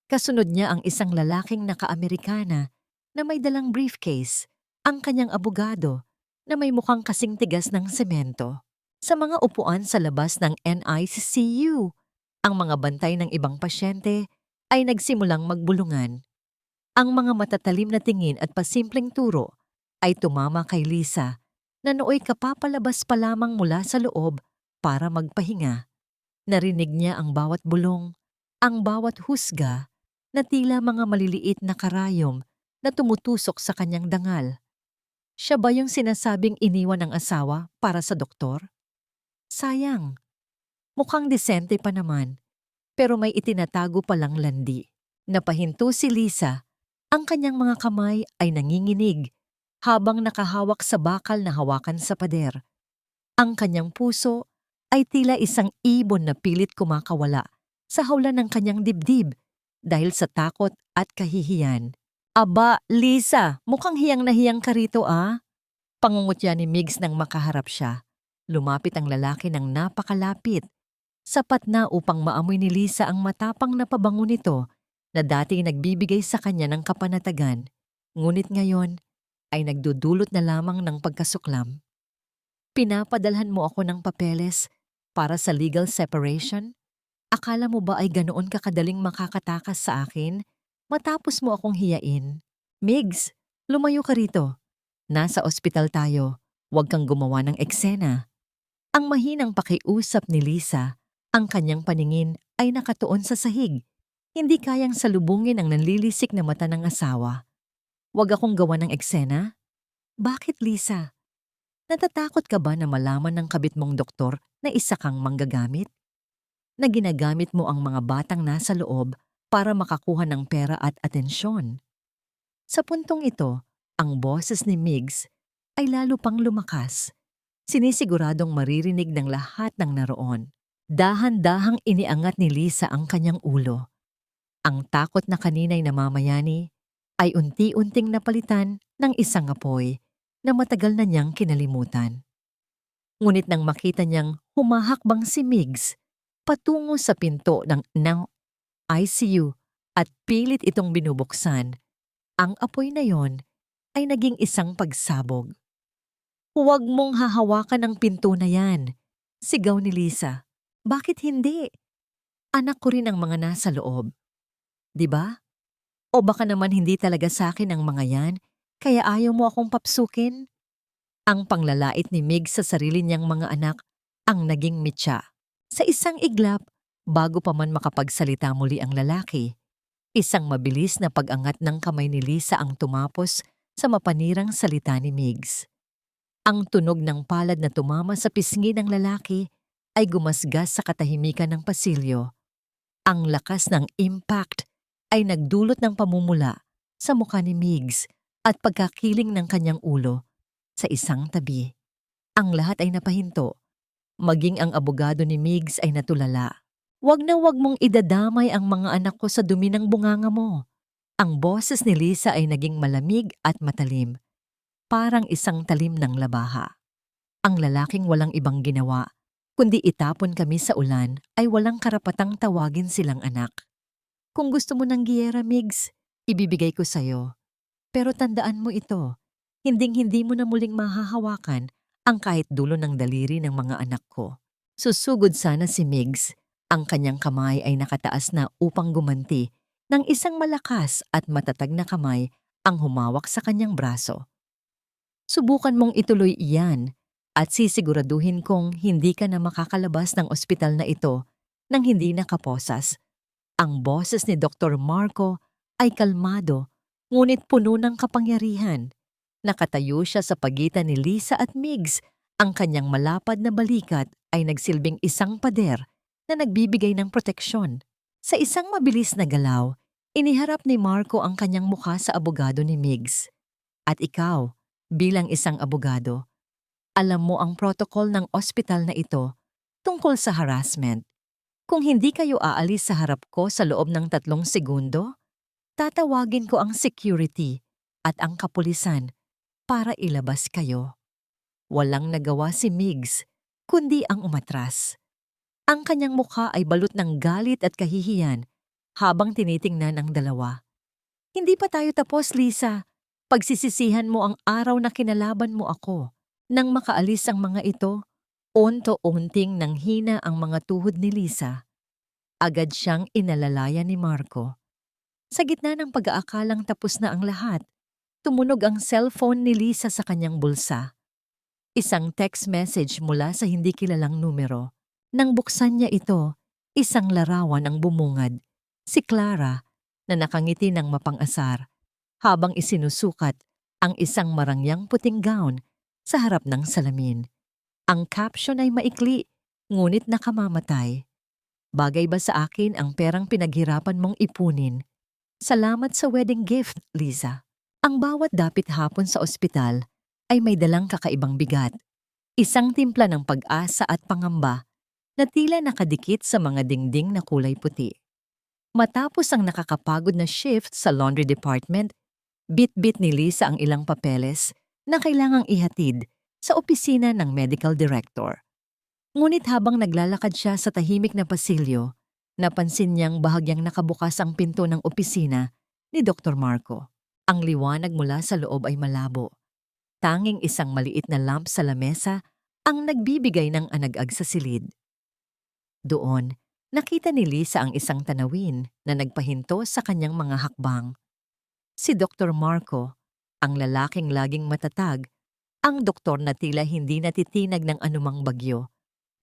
Kasunod niya ang isang lalaking naka-Amerikana na may dalang briefcase, ang kanyang abogado na may mukhang kasing tigas ng semento. Sa mga upuan sa labas ng NICU, ang mga bantay ng ibang pasyente ay nagsimulang magbulungan. Ang mga matatalim na tingin at pasimpleng turo ay tumama kay Lisa na nooy kapapalabas pa lamang mula sa loob para magpahinga. Narinig niya ang bawat bulong, ang bawat husga na tila mga maliliit na karayom na tumutusok sa kanyang dangal. Siya ba yung sinasabing iniwan ng asawa para sa doktor? Sayang. Mukhang disente pa naman, pero may itinatago palang landi. Napahinto si Lisa, ang kanyang mga kamay ay nanginginig habang nakahawak sa bakal na hawakan sa pader. Ang kanyang puso ay tila isang ibon na pilit kumakawala sa hawlan ng kanyang dibdib dahil sa takot at kahihiyan. Aba, Lisa, mukhang hiyang na hiyang ka rito Pangungutya ni Migs nang makaharap siya. Lumapit ang lalaki ng napakalapit. Sapat na upang maamoy ni Lisa ang matapang na pabango nito na dati nagbibigay sa kanya ng kapanatagan. Ngunit ngayon ay nagdudulot na lamang ng pagkasuklam. Pinapadalhan mo ako ng papeles para sa legal separation? Akala mo ba ay ganoon kakadaling makakatakas sa akin matapos mo akong hiyain? Migs, lumayo ka rito. Nasa ospital tayo. Huwag kang gumawa ng eksena. Ang mahinang pakiusap ni Lisa, ang kanyang paningin ay nakatuon sa sahig. Hindi kayang salubungin ang nanlilisik na mata ng asawa. Huwag akong gawa ng eksena? Bakit, Lisa? Natatakot ka ba na malaman ng kabit mong doktor na isa kang manggagamit? Na ginagamit mo ang mga batang nasa loob para makakuha ng pera at atensyon. Sa puntong ito, ang boses ni Migs ay lalo pang lumakas. Sinisiguradong maririnig ng lahat ng naroon. Dahan-dahang iniangat ni Lisa ang kanyang ulo. Ang takot na kanina'y namamayani ay unti-unting napalitan ng isang apoy na matagal na niyang kinalimutan. Ngunit nang makita niyang humahakbang si Migs patungo sa pinto ng ICU at pilit itong binubuksan, ang apoy na yon ay naging isang pagsabog. Huwag mong hahawakan ang pinto na yan, sigaw ni Lisa. Bakit hindi? Anak ko rin ang mga nasa loob. Diba? O baka naman hindi talaga sa akin ang mga yan, kaya ayaw mo akong papsukin? Ang panglalait ni Mig sa sarili niyang mga anak ang naging mitya. Sa isang iglap, bago pa man makapagsalita muli ang lalaki, isang mabilis na pag-angat ng kamay ni Lisa ang tumapos sa mapanirang salita ni Migs. Ang tunog ng palad na tumama sa pisngi ng lalaki ay gumasgas sa katahimikan ng pasilyo. Ang lakas ng impact ay nagdulot ng pamumula sa mukha ni Migs at pagkakiling ng kanyang ulo sa isang tabi. Ang lahat ay napahinto. Maging ang abogado ni Migs ay natulala. Wag na wag mong idadamay ang mga anak ko sa dumi ng bunganga mo. Ang boses ni Lisa ay naging malamig at matalim. Parang isang talim ng labaha. Ang lalaking walang ibang ginawa, kundi itapon kami sa ulan ay walang karapatang tawagin silang anak. Kung gusto mo ng giyera, Migs, ibibigay ko sa'yo. Pero tandaan mo ito, hinding-hindi mo na muling mahahawakan ang kahit dulo ng daliri ng mga anak ko. Susugod sana si Migs, ang kanyang kamay ay nakataas na upang gumanti ng isang malakas at matatag na kamay ang humawak sa kanyang braso. Subukan mong ituloy iyan at sisiguraduhin kong hindi ka na makakalabas ng ospital na ito nang hindi nakaposas. Ang boses ni Dr. Marco ay kalmado ngunit puno ng kapangyarihan. Nakatayo siya sa pagitan ni Lisa at Migs. Ang kanyang malapad na balikat ay nagsilbing isang pader na nagbibigay ng proteksyon. Sa isang mabilis na galaw, iniharap ni Marco ang kanyang mukha sa abogado ni Migs. At ikaw, bilang isang abogado, alam mo ang protocol ng ospital na ito tungkol sa harassment. Kung hindi kayo aalis sa harap ko sa loob ng 3 segundo, tatawagin ko ang security at ang kapulisan para ilabas kayo. Walang nagawa si Migs, kundi ang umatras. Ang kanyang mukha ay balot ng galit at kahihiyan habang tinitingnan ang dalawa. Hindi pa tayo tapos, Lisa. Pagsisisihan mo ang araw na kinalaban mo ako. Nang makaalis ang mga ito, unti-unting nanghina ang mga tuhod ni Lisa. Agad siyang inalalaya ni Marco. Sa gitna ng pag-aakalang tapos na ang lahat, tumunog ang cellphone ni Lisa sa kanyang bulsa. Isang text message mula sa hindi kilalang numero. Nang buksan niya ito, isang larawan ang bumungad. Si Clara na nakangiti ng mapang-asar habang isinusukat ang isang marangyang puting gown sa harap ng salamin. Ang caption ay maikli, ngunit nakamamatay. Bagay ba sa akin ang perang pinaghirapan mong ipunin? Salamat sa wedding gift, Lisa. Ang bawat dapit hapon sa ospital ay may dalang kakaibang bigat. Isang timpla ng pag-asa at pangamba na tila nakadikit sa mga dingding na kulay puti. Matapos ang nakakapagod na shift sa laundry department, bit-bit ni Lisa ang ilang papeles na kailangang ihatid sa opisina ng medical director. Ngunit habang naglalakad siya sa tahimik na pasilyo, napansin niyang bahagyang nakabukas ang pinto ng opisina ni Dr. Marco. Ang liwanag mula sa loob ay malabo. Tanging isang maliit na lamp sa lamesa ang nagbibigay ng anag-ag sa silid. Doon, nakita ni Lisa ang isang tanawin na nagpahinto sa kanyang mga hakbang. Si Dr. Marco, ang lalaking laging matatag, ang doktor na tila hindi natitinag ng anumang bagyo,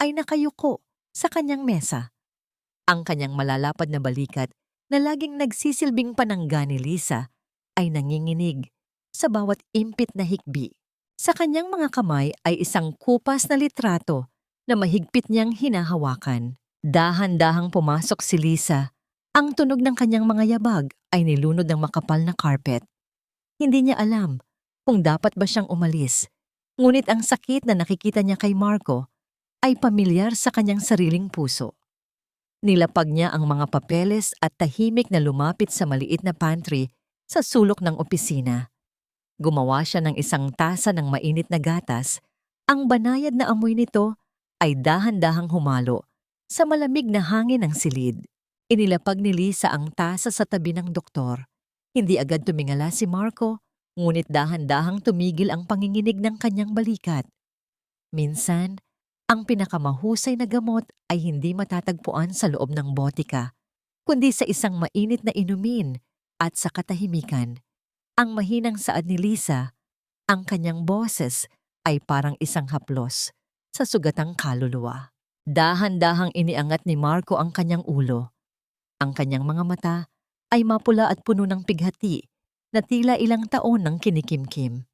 ay nakayuko sa kanyang mesa. Ang kanyang malalapad na balikat na laging nagsisilbing panangga ni Lisa ay nanginginig sa bawat impit na hikbi. Sa kanyang mga kamay ay isang kupas na litrato na mahigpit niyang hinahawakan. Dahan-dahang pumasok si Lisa. Ang tunog ng kanyang mga yabag ay nilunod ng makapal na carpet. Hindi niya alam kung dapat ba siyang umalis. Ngunit ang sakit na nakikita niya kay Marco ay pamilyar sa kanyang sariling puso. Nilapag niya ang mga papeles at tahimik na lumapit sa maliit na pantry sa sulok ng opisina. Gumawa siya ng isang tasa ng mainit na gatas. Ang banayad na amoy nito ay dahan-dahang humalo sa malamig na hangin ng silid. Inilapag ni Lisa ang tasa sa tabi ng doktor. Hindi agad tumingala si Marco, ngunit dahan-dahang tumigil ang panginginig ng kanyang balikat. Minsan, ang pinakamahusay na gamot ay hindi matatagpuan sa loob ng botika, kundi sa isang mainit na inumin at sa katahimikan. Ang mahinang saad ni Lisa, ang kanyang boses ay parang isang haplos sa sugatang kaluluwa. Dahan-dahang iniangat ni Marco ang kanyang ulo. Ang kanyang mga mata ay mapula at puno ng pighati na tila ilang taon ng kinikimkim.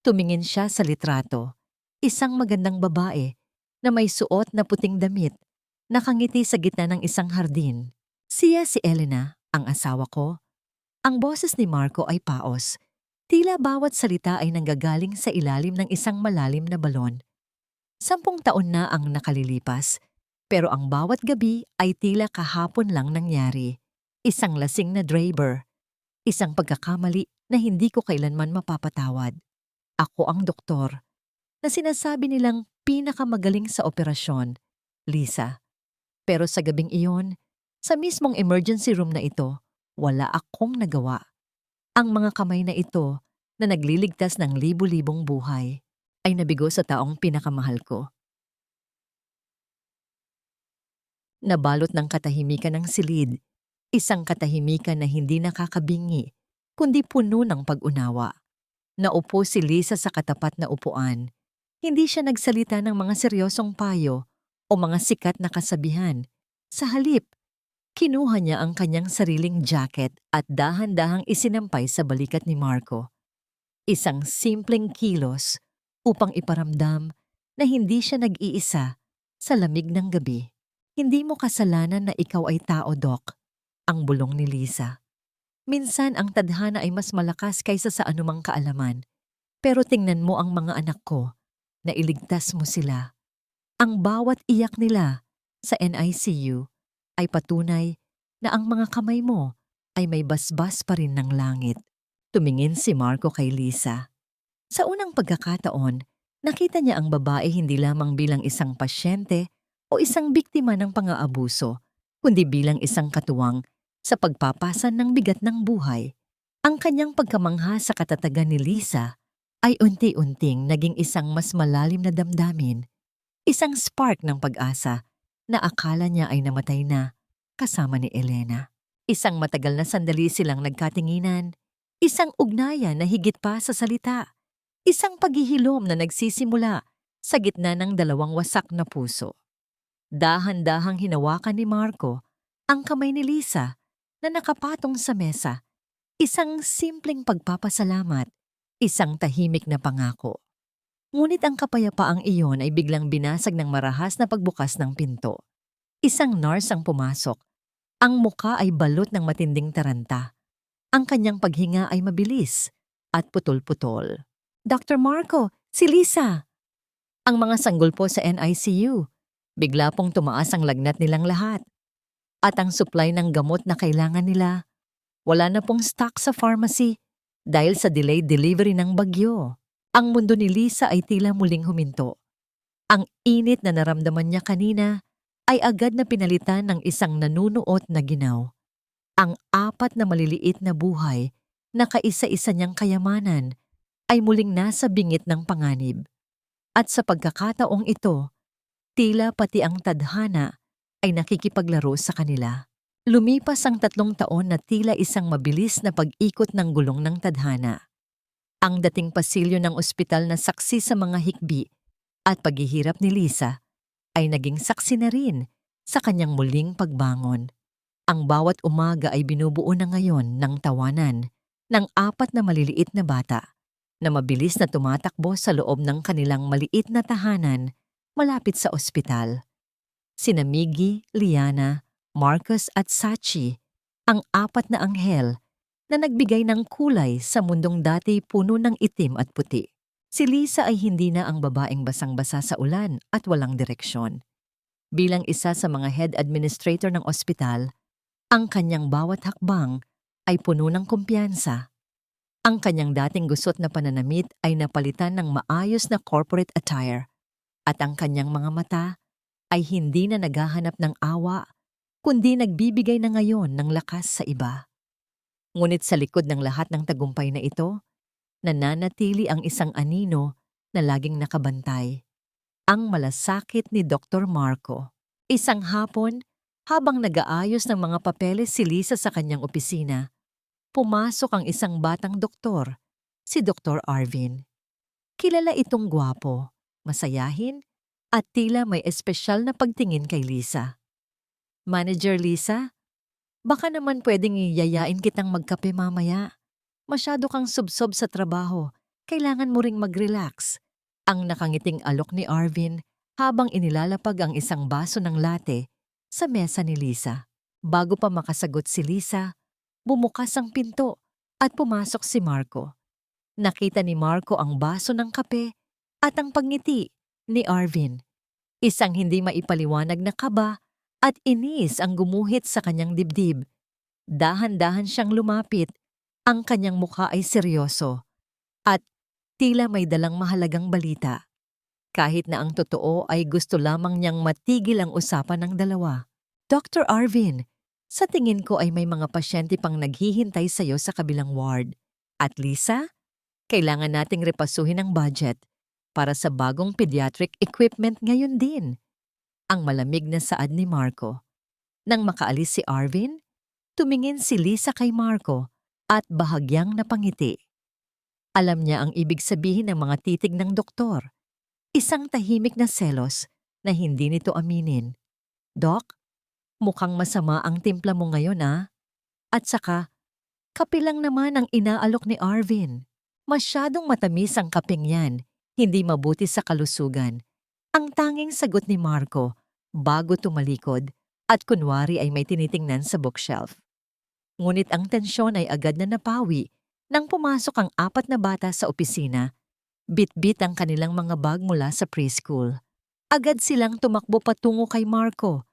Tumingin siya sa litrato, isang magandang babae na may suot na puting damit, nakangiti sa gitna ng isang hardin. Siya si Elena, ang asawa ko. Ang boses ni Marco ay paos. Tila bawat salita ay nanggagaling sa ilalim ng isang malalim na balon. 10 taon na ang nakalilipas, pero ang bawat gabi ay tila kahapon lang nangyari. Isang lasing na driver, isang pagkakamali na hindi ko kailanman mapapatawad. Ako ang doktor na sinasabi nilang pinakamagaling sa operasyon, Lisa. Pero sa gabing iyon, sa mismong emergency room na ito, wala akong nagawa. Ang mga kamay na ito na nagliligtas ng libu-libong buhay ay nabigo sa taong pinakamahal ko. Nabalot ng katahimikan ng silid, isang katahimikan na hindi nakakabingi, kundi puno ng pag-unawa. Naupo si Lisa sa katapat na upuan. Hindi siya nagsalita ng mga seryosong payo o mga sikat na kasabihan. Sa halip, kinuha niya ang kanyang sariling jacket at dahan-dahang isinampay sa balikat ni Marco. Isang simpleng kilos upang iparamdam na hindi siya nag-iisa sa lamig ng gabi. Hindi mo kasalanan na ikaw ay tao, Doc, ang bulong ni Lisa. Minsan ang tadhana ay mas malakas kaysa sa anumang kaalaman. Pero tingnan mo ang mga anak ko, na iligtas mo sila. Ang bawat iyak nila sa NICU ay patunay na ang mga kamay mo ay may basbas pa rin ng langit. Tumingin si Marco kay Lisa. Sa unang pagkakataon, nakita niya ang babae hindi lamang bilang isang pasyente o isang biktima ng pang-aabuso, kundi bilang isang katuwang sa pagpapasan ng bigat ng buhay. Ang kanyang pagkamangha sa katatagan ni Lisa ay unti-unting naging isang mas malalim na damdamin, isang spark ng pag-asa na akala niya ay namatay na kasama ni Elena. Isang matagal na sandali silang nagkatinginan, isang ugnayan na higit pa sa salita, isang paghihilom na nagsisimula sa gitna ng dalawang wasak na puso. Dahan-dahang hinawakan ni Marco ang kamay ni Lisa na nakapatong sa mesa, isang simpleng pagpapasalamat, isang tahimik na pangako. Ngunit ang kapayapaang iyon ay biglang binasag ng marahas na pagbukas ng pinto. Isang nurse ang pumasok. Ang muka ay balot ng matinding taranta. Ang kanyang paghinga ay mabilis at putol-putol. Dr. Marco, si Lisa! Ang mga sanggol po sa NICU. Bigla pong tumaas ang lagnat nilang lahat. At ang supply ng gamot na kailangan nila, wala na pong stock sa pharmacy dahil sa delayed delivery ng bagyo. Ang mundo ni Lisa ay tila muling huminto. Ang init na naramdaman niya kanina ay agad na pinalitan ng isang nanunuot na ginaw. Ang apat na maliliit na buhay na kaisa-isa niyang kayamanan ay muling nasa bingit ng panganib. At sa pagkakataong ito, tila pati ang tadhana ay nakikipaglaro sa kanila. Lumipas ang 3 taon na tila isang mabilis na pag-ikot ng gulong ng tadhana. Ang dating pasilyo ng ospital na saksi sa mga hikbi at paghihirap ni Lisa ay naging saksi na rin sa kanyang muling pagbangon. Ang bawat umaga ay binubuo na ngayon ng tawanan ng 4 na maliliit na bata na mabilis na tumatakbo sa loob ng kanilang maliit na tahanan malapit sa ospital. Sina Miggy, Liana, Marcus at Sachi, ang 4 na anghel na nagbigay ng kulay sa mundong dati puno ng itim at puti. Si Lisa ay hindi na ang babaeng basang-basa sa ulan at walang direksyon. Bilang isa sa mga head administrator ng ospital, ang kanyang bawat hakbang ay puno ng kumpiyansa. Ang kanyang dating gusot na pananamit ay napalitan ng maayos na corporate attire at ang kanyang mga mata ay hindi na naghahanap ng awa kundi nagbibigay na ngayon ng lakas sa iba. Ngunit sa likod ng lahat ng tagumpay na ito, nananatili ang isang anino na laging nakabantay. Ang malasakit ni Dr. Marco. Isang hapon, habang nag-aayos ng mga papeles si Lisa sa kanyang opisina, pumasok ang isang batang doktor, si Dr. Arvin. Kilala itong gwapo, masayahin, at tila may espesyal na pagtingin kay Lisa. Manager Lisa, baka naman pwedeng yayain kitang magkape mamaya. Masyado kang subsob sa trabaho. Kailangan mo ring mag-relax. Ang nakangiting alok ni Arvin habang inilalapag ang isang baso ng latte sa mesa ni Lisa. Bago pa makasagot si Lisa, bumukas ang pinto at pumasok si Marco. Nakita ni Marco ang baso ng kape at ang pagngiti ni Arvin. Isang hindi maipaliwanag na kaba at inis ang gumuhit sa kanyang dibdib. Dahan-dahan siyang lumapit. Ang kanyang mukha ay seryoso at tila may dalang mahalagang balita. Kahit na ang totoo ay gusto lamang niyang matigil ang usapan ng dalawa. Dr. Arvin, sa tingin ko ay may mga pasyente pang naghihintay sa iyo sa kabilang ward. At Lisa, kailangan nating repasuhin ang budget para sa bagong pediatric equipment ngayon din. Ang malamig na saad ni Marco. Nang makaalis si Arvin, tumingin si Lisa kay Marco at bahagyang napangiti. Alam niya ang ibig sabihin ng mga titig ng doktor. Isang tahimik na selos na hindi nito aminin. Doc, mukhang masama ang timpla mo ngayon At saka, kape lang naman ang inaalok ni Arvin. Masyadong matamis ang kapeng yan, hindi mabuti sa kalusugan. Ang tanging sagot ni Marco, bago tumalikod, at kunwari ay may tinitingnan sa bookshelf. Ngunit ang tensyon ay agad na napawi nang pumasok ang 4 na bata sa opisina. Bit-bit ang kanilang mga bag mula sa preschool. Agad silang tumakbo patungo kay Marco,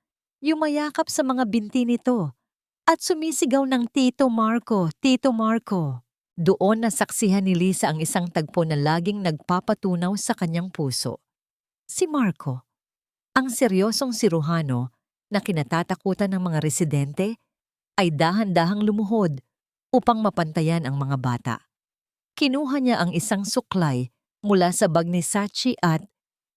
yumayakap sa mga binti nito, at sumisigaw ng Tito Marco, Tito Marco. Doon nasaksihan ni Lisa ang isang tagpo na laging nagpapatunaw sa kanyang puso. Si Marco, ang seryosong siruhano na kinatatakutan ng mga residente, ay dahan-dahang lumuhod upang mapantayan ang mga bata. Kinuha niya ang isang suklay mula sa bag ni Sachi at,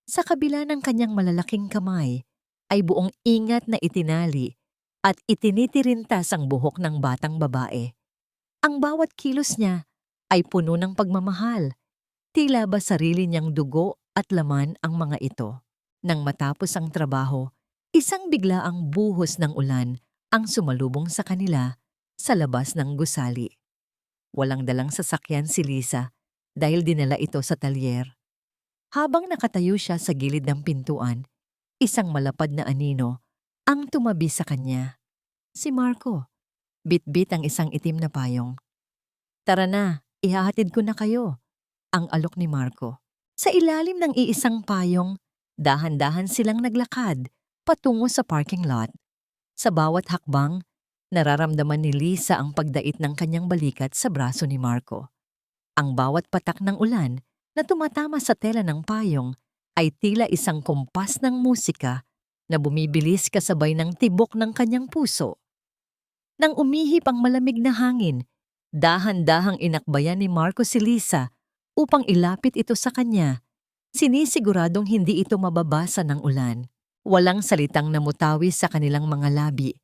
sa kabila ng kanyang malalaking kamay, ay buong ingat na itinali at itinitirintas ang buhok ng batang babae. Ang bawat kilos niya ay puno ng pagmamahal. Tila ba sarili niyang dugo at laman ang mga ito. Nang matapos ang trabaho, isang biglaang buhos ng ulan ang sumalubong sa kanila sa labas ng gusali. Walang dalang sasakyan si Lisa dahil dinala ito sa talyer. Habang nakatayo siya sa gilid ng pintuan, isang malapad na anino ang tumabi sa kanya. Si Marco, bit-bit ang isang itim na payong. "Tara na, ihahatid ko na kayo," ang alok ni Marco. Sa ilalim ng iisang payong, dahan-dahan silang naglakad patungo sa parking lot. Sa bawat hakbang, nararamdaman ni Lisa ang pagdait ng kanyang balikat sa braso ni Marco. Ang bawat patak ng ulan na tumatama sa tela ng payong ay tila isang kumpas ng musika na bumibilis kasabay ng tibok ng kanyang puso. Nang umihip ang malamig na hangin, dahan-dahang inakbayan ni Marco si Lisa upang ilapit ito sa kanya. Sinisiguradong hindi ito mababasa ng ulan. Walang salitang namutawi sa kanilang mga labi,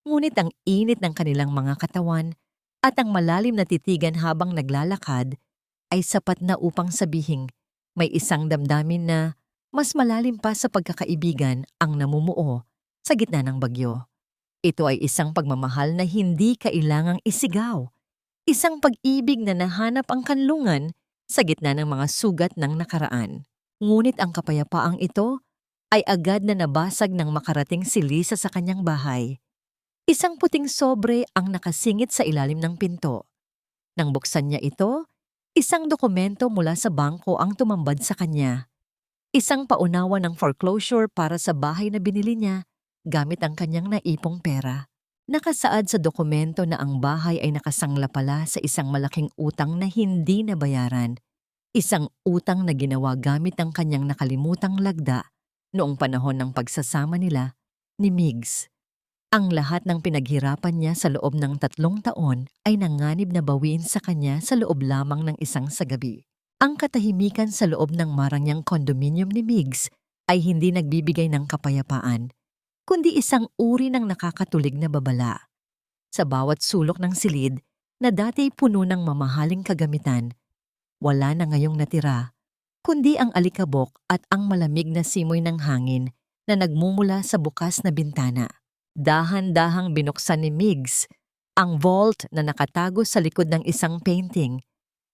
ngunit ang init ng kanilang mga katawan at ang malalim na titigan habang naglalakad ay sapat na upang sabihing may isang damdamin na mas malalim pa sa pagkakaibigan ang namumuo sa gitna ng bagyo. Ito ay isang pagmamahal na hindi kailangang isigaw, isang pag-ibig na nahanap ang kanlungan sa gitna ng mga sugat ng nakaraan. Ngunit ang kapayapaang ito ay agad na nabasag nang makarating si Lisa sa kanyang bahay. Isang puting sobre ang nakasingit sa ilalim ng pinto. Nang buksan niya ito, isang dokumento mula sa bangko ang tumambad sa kanya. Isang paunawa ng foreclosure para sa bahay na binili niya gamit ang kanyang naipong pera. Nakasaad sa dokumento na ang bahay ay nakasangla pala sa isang malaking utang na hindi nabayaran. Isang utang na ginawa gamit ang kanyang nakalimutang lagda noong panahon ng pagsasama nila ni Migs. Ang lahat ng pinaghirapan niya sa loob ng 3 taon ay nanganib na bawiin sa kanya sa loob lamang ng isang sagabi. Ang katahimikan sa loob ng marangyang kondominium ni Migs ay hindi nagbibigay ng kapayapaan, kundi isang uri ng nakakatulig na babala. Sa bawat sulok ng silid na dati puno ng mamahaling kagamitan, wala na ngayong natira, kundi ang alikabok at ang malamig na simoy ng hangin na nagmumula sa bukas na bintana. Dahan-dahang binuksan ni Migs ang vault na nakatago sa likod ng isang painting,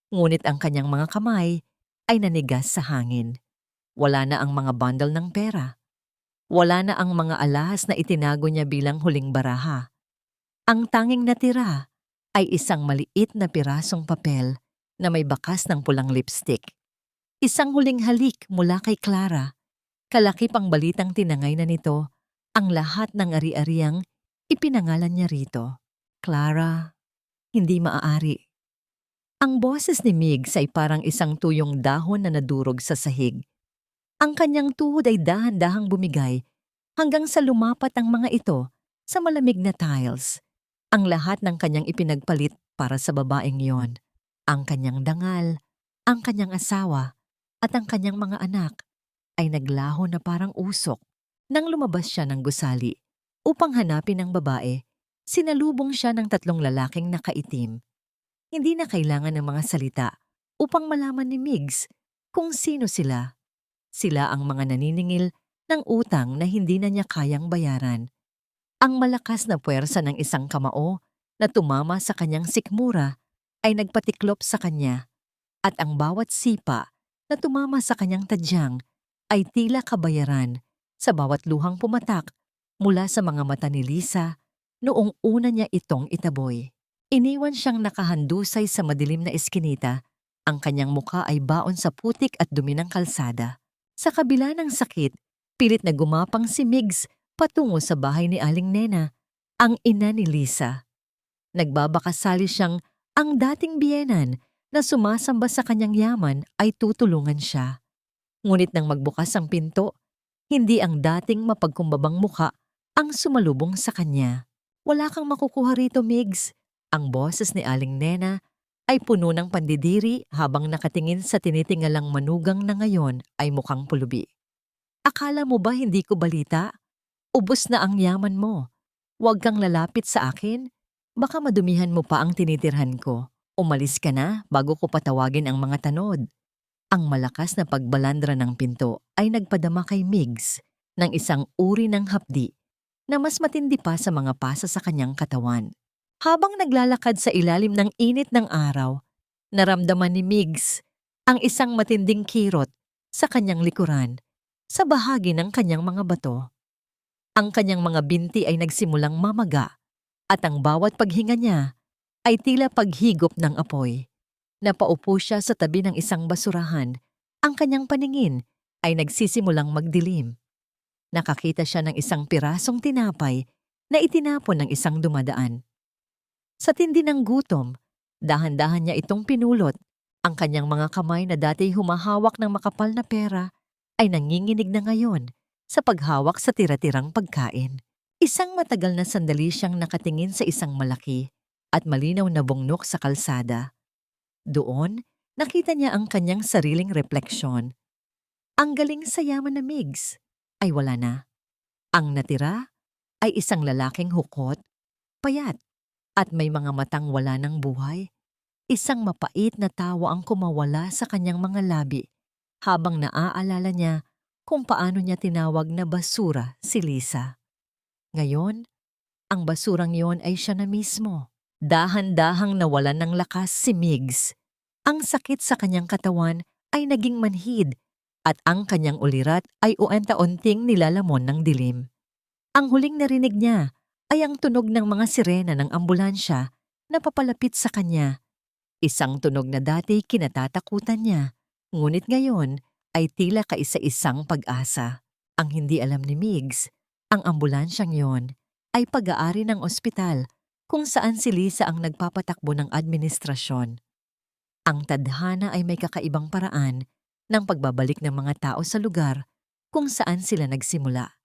ngunit ang kanyang mga kamay ay nanigas sa hangin. Wala na ang mga bundle ng pera. Wala na ang mga alahas na itinago niya bilang huling baraha. Ang tanging natira ay isang maliit na pirasong papel na may bakas ng pulang lipstick. Isang huling halik mula kay Clara. Kalakip ang balitang tinangay na nito ang lahat ng ari-ariang ipinangalan niya rito. Clara, hindi maaari. Ang boses ni Migs ay parang isang tuyong dahon na nadurog sa sahig. Ang kanyang tuhod ay dahan-dahang bumigay hanggang sa lumapat ang mga ito sa malamig na tiles. Ang lahat ng kanyang ipinagpalit para sa babaeng yon. Ang kanyang dangal, ang kanyang asawa, at ang kanyang mga anak ay naglaho na parang usok. Nang lumabas siya ng gusali upang hanapin ang babae, sinalubong siya ng 3 lalaking nakaitim. Hindi na kailangan ng mga salita upang malaman ni Migs kung sino sila. Sila ang mga naniningil ng utang na hindi na niya kayang bayaran. Ang malakas na puwersa ng isang kamao na tumama sa kanyang sikmura ay nagpatiklop sa kanya. At ang bawat sipa na tumama sa kanyang tadyang ay tila kabayaran sa bawat luhang pumatak mula sa mga mata ni Lisa noong una niya itong itaboy. Iniwan siyang nakahandusay sa madilim na eskinita. Ang kanyang muka ay baon sa putik at dumi ng kalsada. Sa kabila ng sakit, pilit na gumapang si Migs patungo sa bahay ni Aling Nena, ang ina ni Lisa. Nagbabakasali siyang ang dating biyenan na sumasamba sa kanyang yaman ay tutulungan siya. Ngunit nang magbukas ang pinto, hindi ang dating mapagkumbabang muka ang sumalubong sa kanya. "Wala kang makukuha rito, Migs." Ang boses ni Aling Nena ay puno ng pandidiri habang nakatingin sa tinitingalang manugang na ngayon ay mukhang pulubi. "Akala mo ba hindi ko balita? Ubos na ang yaman mo. Huwag kang lalapit sa akin. Baka madumihan mo pa ang tinitirhan ko. Umalis ka na bago ko patawagin ang mga tanod." Ang malakas na pagbalandra ng pinto ay nagpadama kay Migs ng isang uri ng hapdi na mas matindi pa sa mga pasa sa kanyang katawan. Habang naglalakad sa ilalim ng init ng araw, naramdaman ni Migs ang isang matinding kirot sa kanyang likuran, sa bahagi ng kanyang mga bato. Ang kanyang mga binti ay nagsimulang mamaga at ang bawat paghinga niya ay tila paghigop ng apoy. Napaupo siya sa tabi ng isang basurahan. Ang kanyang paningin ay nagsisimulang magdilim. Nakakita siya ng isang pirasong tinapay na itinapon ng isang dumadaan. Sa tindi ng gutom, dahan-dahan niya itong pinulot. Ang kanyang mga kamay na dati humahawak ng makapal na pera ay nanginginig na ngayon sa paghawak sa tira-tirang pagkain. Isang matagal na sandali siyang nakatingin sa isang malaki at malinaw na bungnok sa kalsada. Doon, nakita niya ang kanyang sariling refleksyon. Ang galing sa yaman na Migs ay wala na. Ang natira ay isang lalaking hukot, payat, at may mga matang wala ng buhay. Isang mapait na tawa ang kumawala sa kanyang mga labi habang naaalala niya kung paano niya tinawag na basura si Lisa. Ngayon, ang basurang yon ay siya na mismo. Dahan-dahang nawalan ng lakas si Migs. Ang sakit sa kanyang katawan ay naging manhid at ang kanyang ulirat ay uenta-unting nilalamon ng dilim. Ang huling narinig niya ay ang tunog ng mga sirena ng ambulansya na papalapit sa kanya. Isang tunog na dati kinatatakutan niya, ngunit ngayon ay tila kaisa-isang pag-asa. Ang hindi alam ni Migs, ang ambulansyang yon ay pag-aari ng ospital kung saan si Lisa ang nagpapatakbo ng administrasyon. Ang tadhana ay may kakaibang paraan ng pagbabalik ng mga tao sa lugar kung saan sila nagsimula.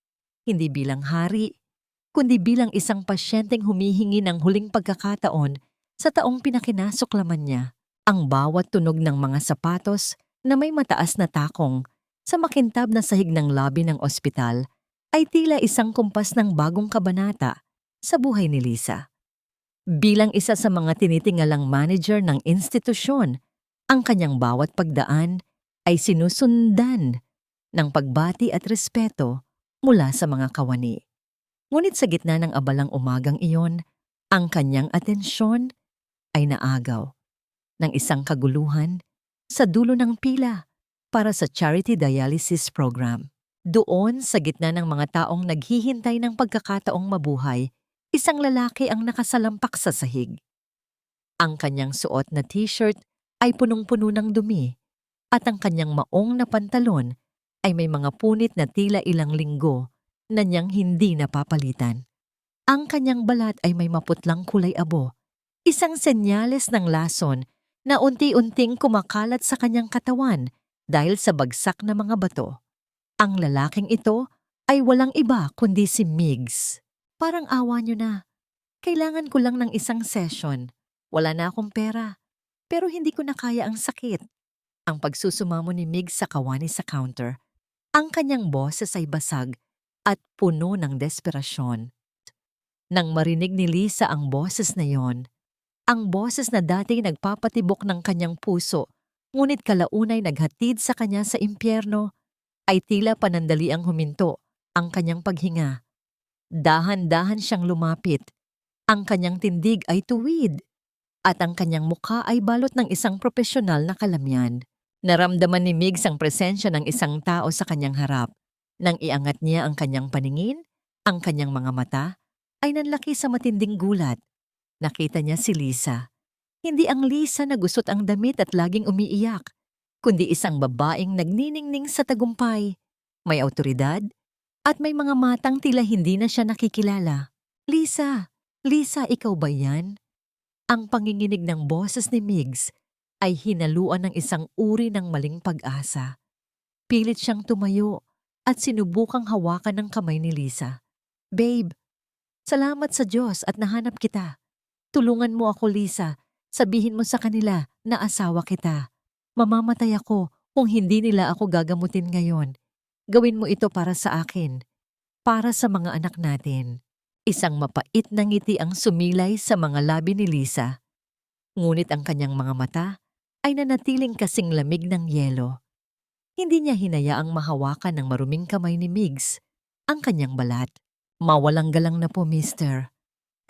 Hindi bilang hari, kundi bilang isang pasyenteng humihingi ng huling pagkakataon sa taong pinakinasuklaman niya. Ang bawat tunog ng mga sapatos na may mataas na takong sa makintab na sahig ng lobby ng ospital ay tila isang kumpas ng bagong kabanata sa buhay ni Lisa. Bilang isa sa mga tinitingalang manager ng institusyon, ang kanyang bawat pagdaan ay sinusundan ng pagbati at respeto mula sa mga kawani. Ngunit sa gitna ng abalang umagang iyon, ang kanyang atensyon ay naagaw ng isang kaguluhan sa dulo ng pila para sa charity dialysis program. Doon sa gitna ng mga taong naghihintay ng pagkakataong mabuhay, isang lalaki ang nakasalampak sa sahig. Ang kanyang suot na t-shirt ay punong-puno ng dumi at ang kanyang maong na pantalon ay may mga punit na tila ilang linggo na niyang hindi napapalitan. Ang kanyang balat ay may maputlang kulay abo, isang senyales ng lason na unti-unting kumakalat sa kanyang katawan dahil sa bagsak na mga bato. Ang lalaking ito ay walang iba kundi si Migs. "Parang awa niyo na. Kailangan ko lang ng isang session. Wala na akong pera. Pero hindi ko na kaya ang sakit." Ang pagsusumamo ni Migs sa kawani sa counter. Ang kanyang boses ay basag at puno ng desperasyon. Nang marinig ni Lisa ang boses na yon, ang boses na dati nagpapatibok ng kanyang puso, ngunit kalaunay naghatid sa kanya sa impyerno, ay tila panandaliang huminto ang kanyang paghinga. Dahan-dahan siyang lumapit. Ang kanyang tindig ay tuwid. at ang kanyang mukha ay balot ng isang propesyonal na kalamyan. Naramdaman ni Migs ang presensya ng isang tao sa kanyang harap. Nang iangat niya ang kanyang paningin, ang kanyang mga mata ay nanlaki sa matinding gulat. Nakita niya si Lisa. Hindi ang Lisa na gusot ang damit at laging umiiyak, kundi isang babaeng nagniningning sa tagumpay. May awtoridad at may mga matang tila hindi na siya nakikilala. Lisa! Lisa, ikaw ba yan? Ang panginginig ng boses ni Migs ay hinaluan ng isang uri ng maling pag-asa. Pilit siyang tumayo at sinubukang hawakan ng kamay ni Lisa. Babe, salamat sa Diyos at nahanap kita. Tulungan mo ako, Lisa. Sabihin mo sa kanila na asawa kita. Mamamatay ako kung hindi nila ako gagamutin ngayon. Gawin mo ito para sa akin, para sa mga anak natin. Isang mapait na ngiti ang sumilay sa mga labi ni Lisa. Ngunit ang kanyang mga mata ay nanatiling kasing lamig ng yelo. Hindi niya hinayaang mahawakan ng maruming kamay ni Migs ang kanyang balat. Mawalang galang na po, mister.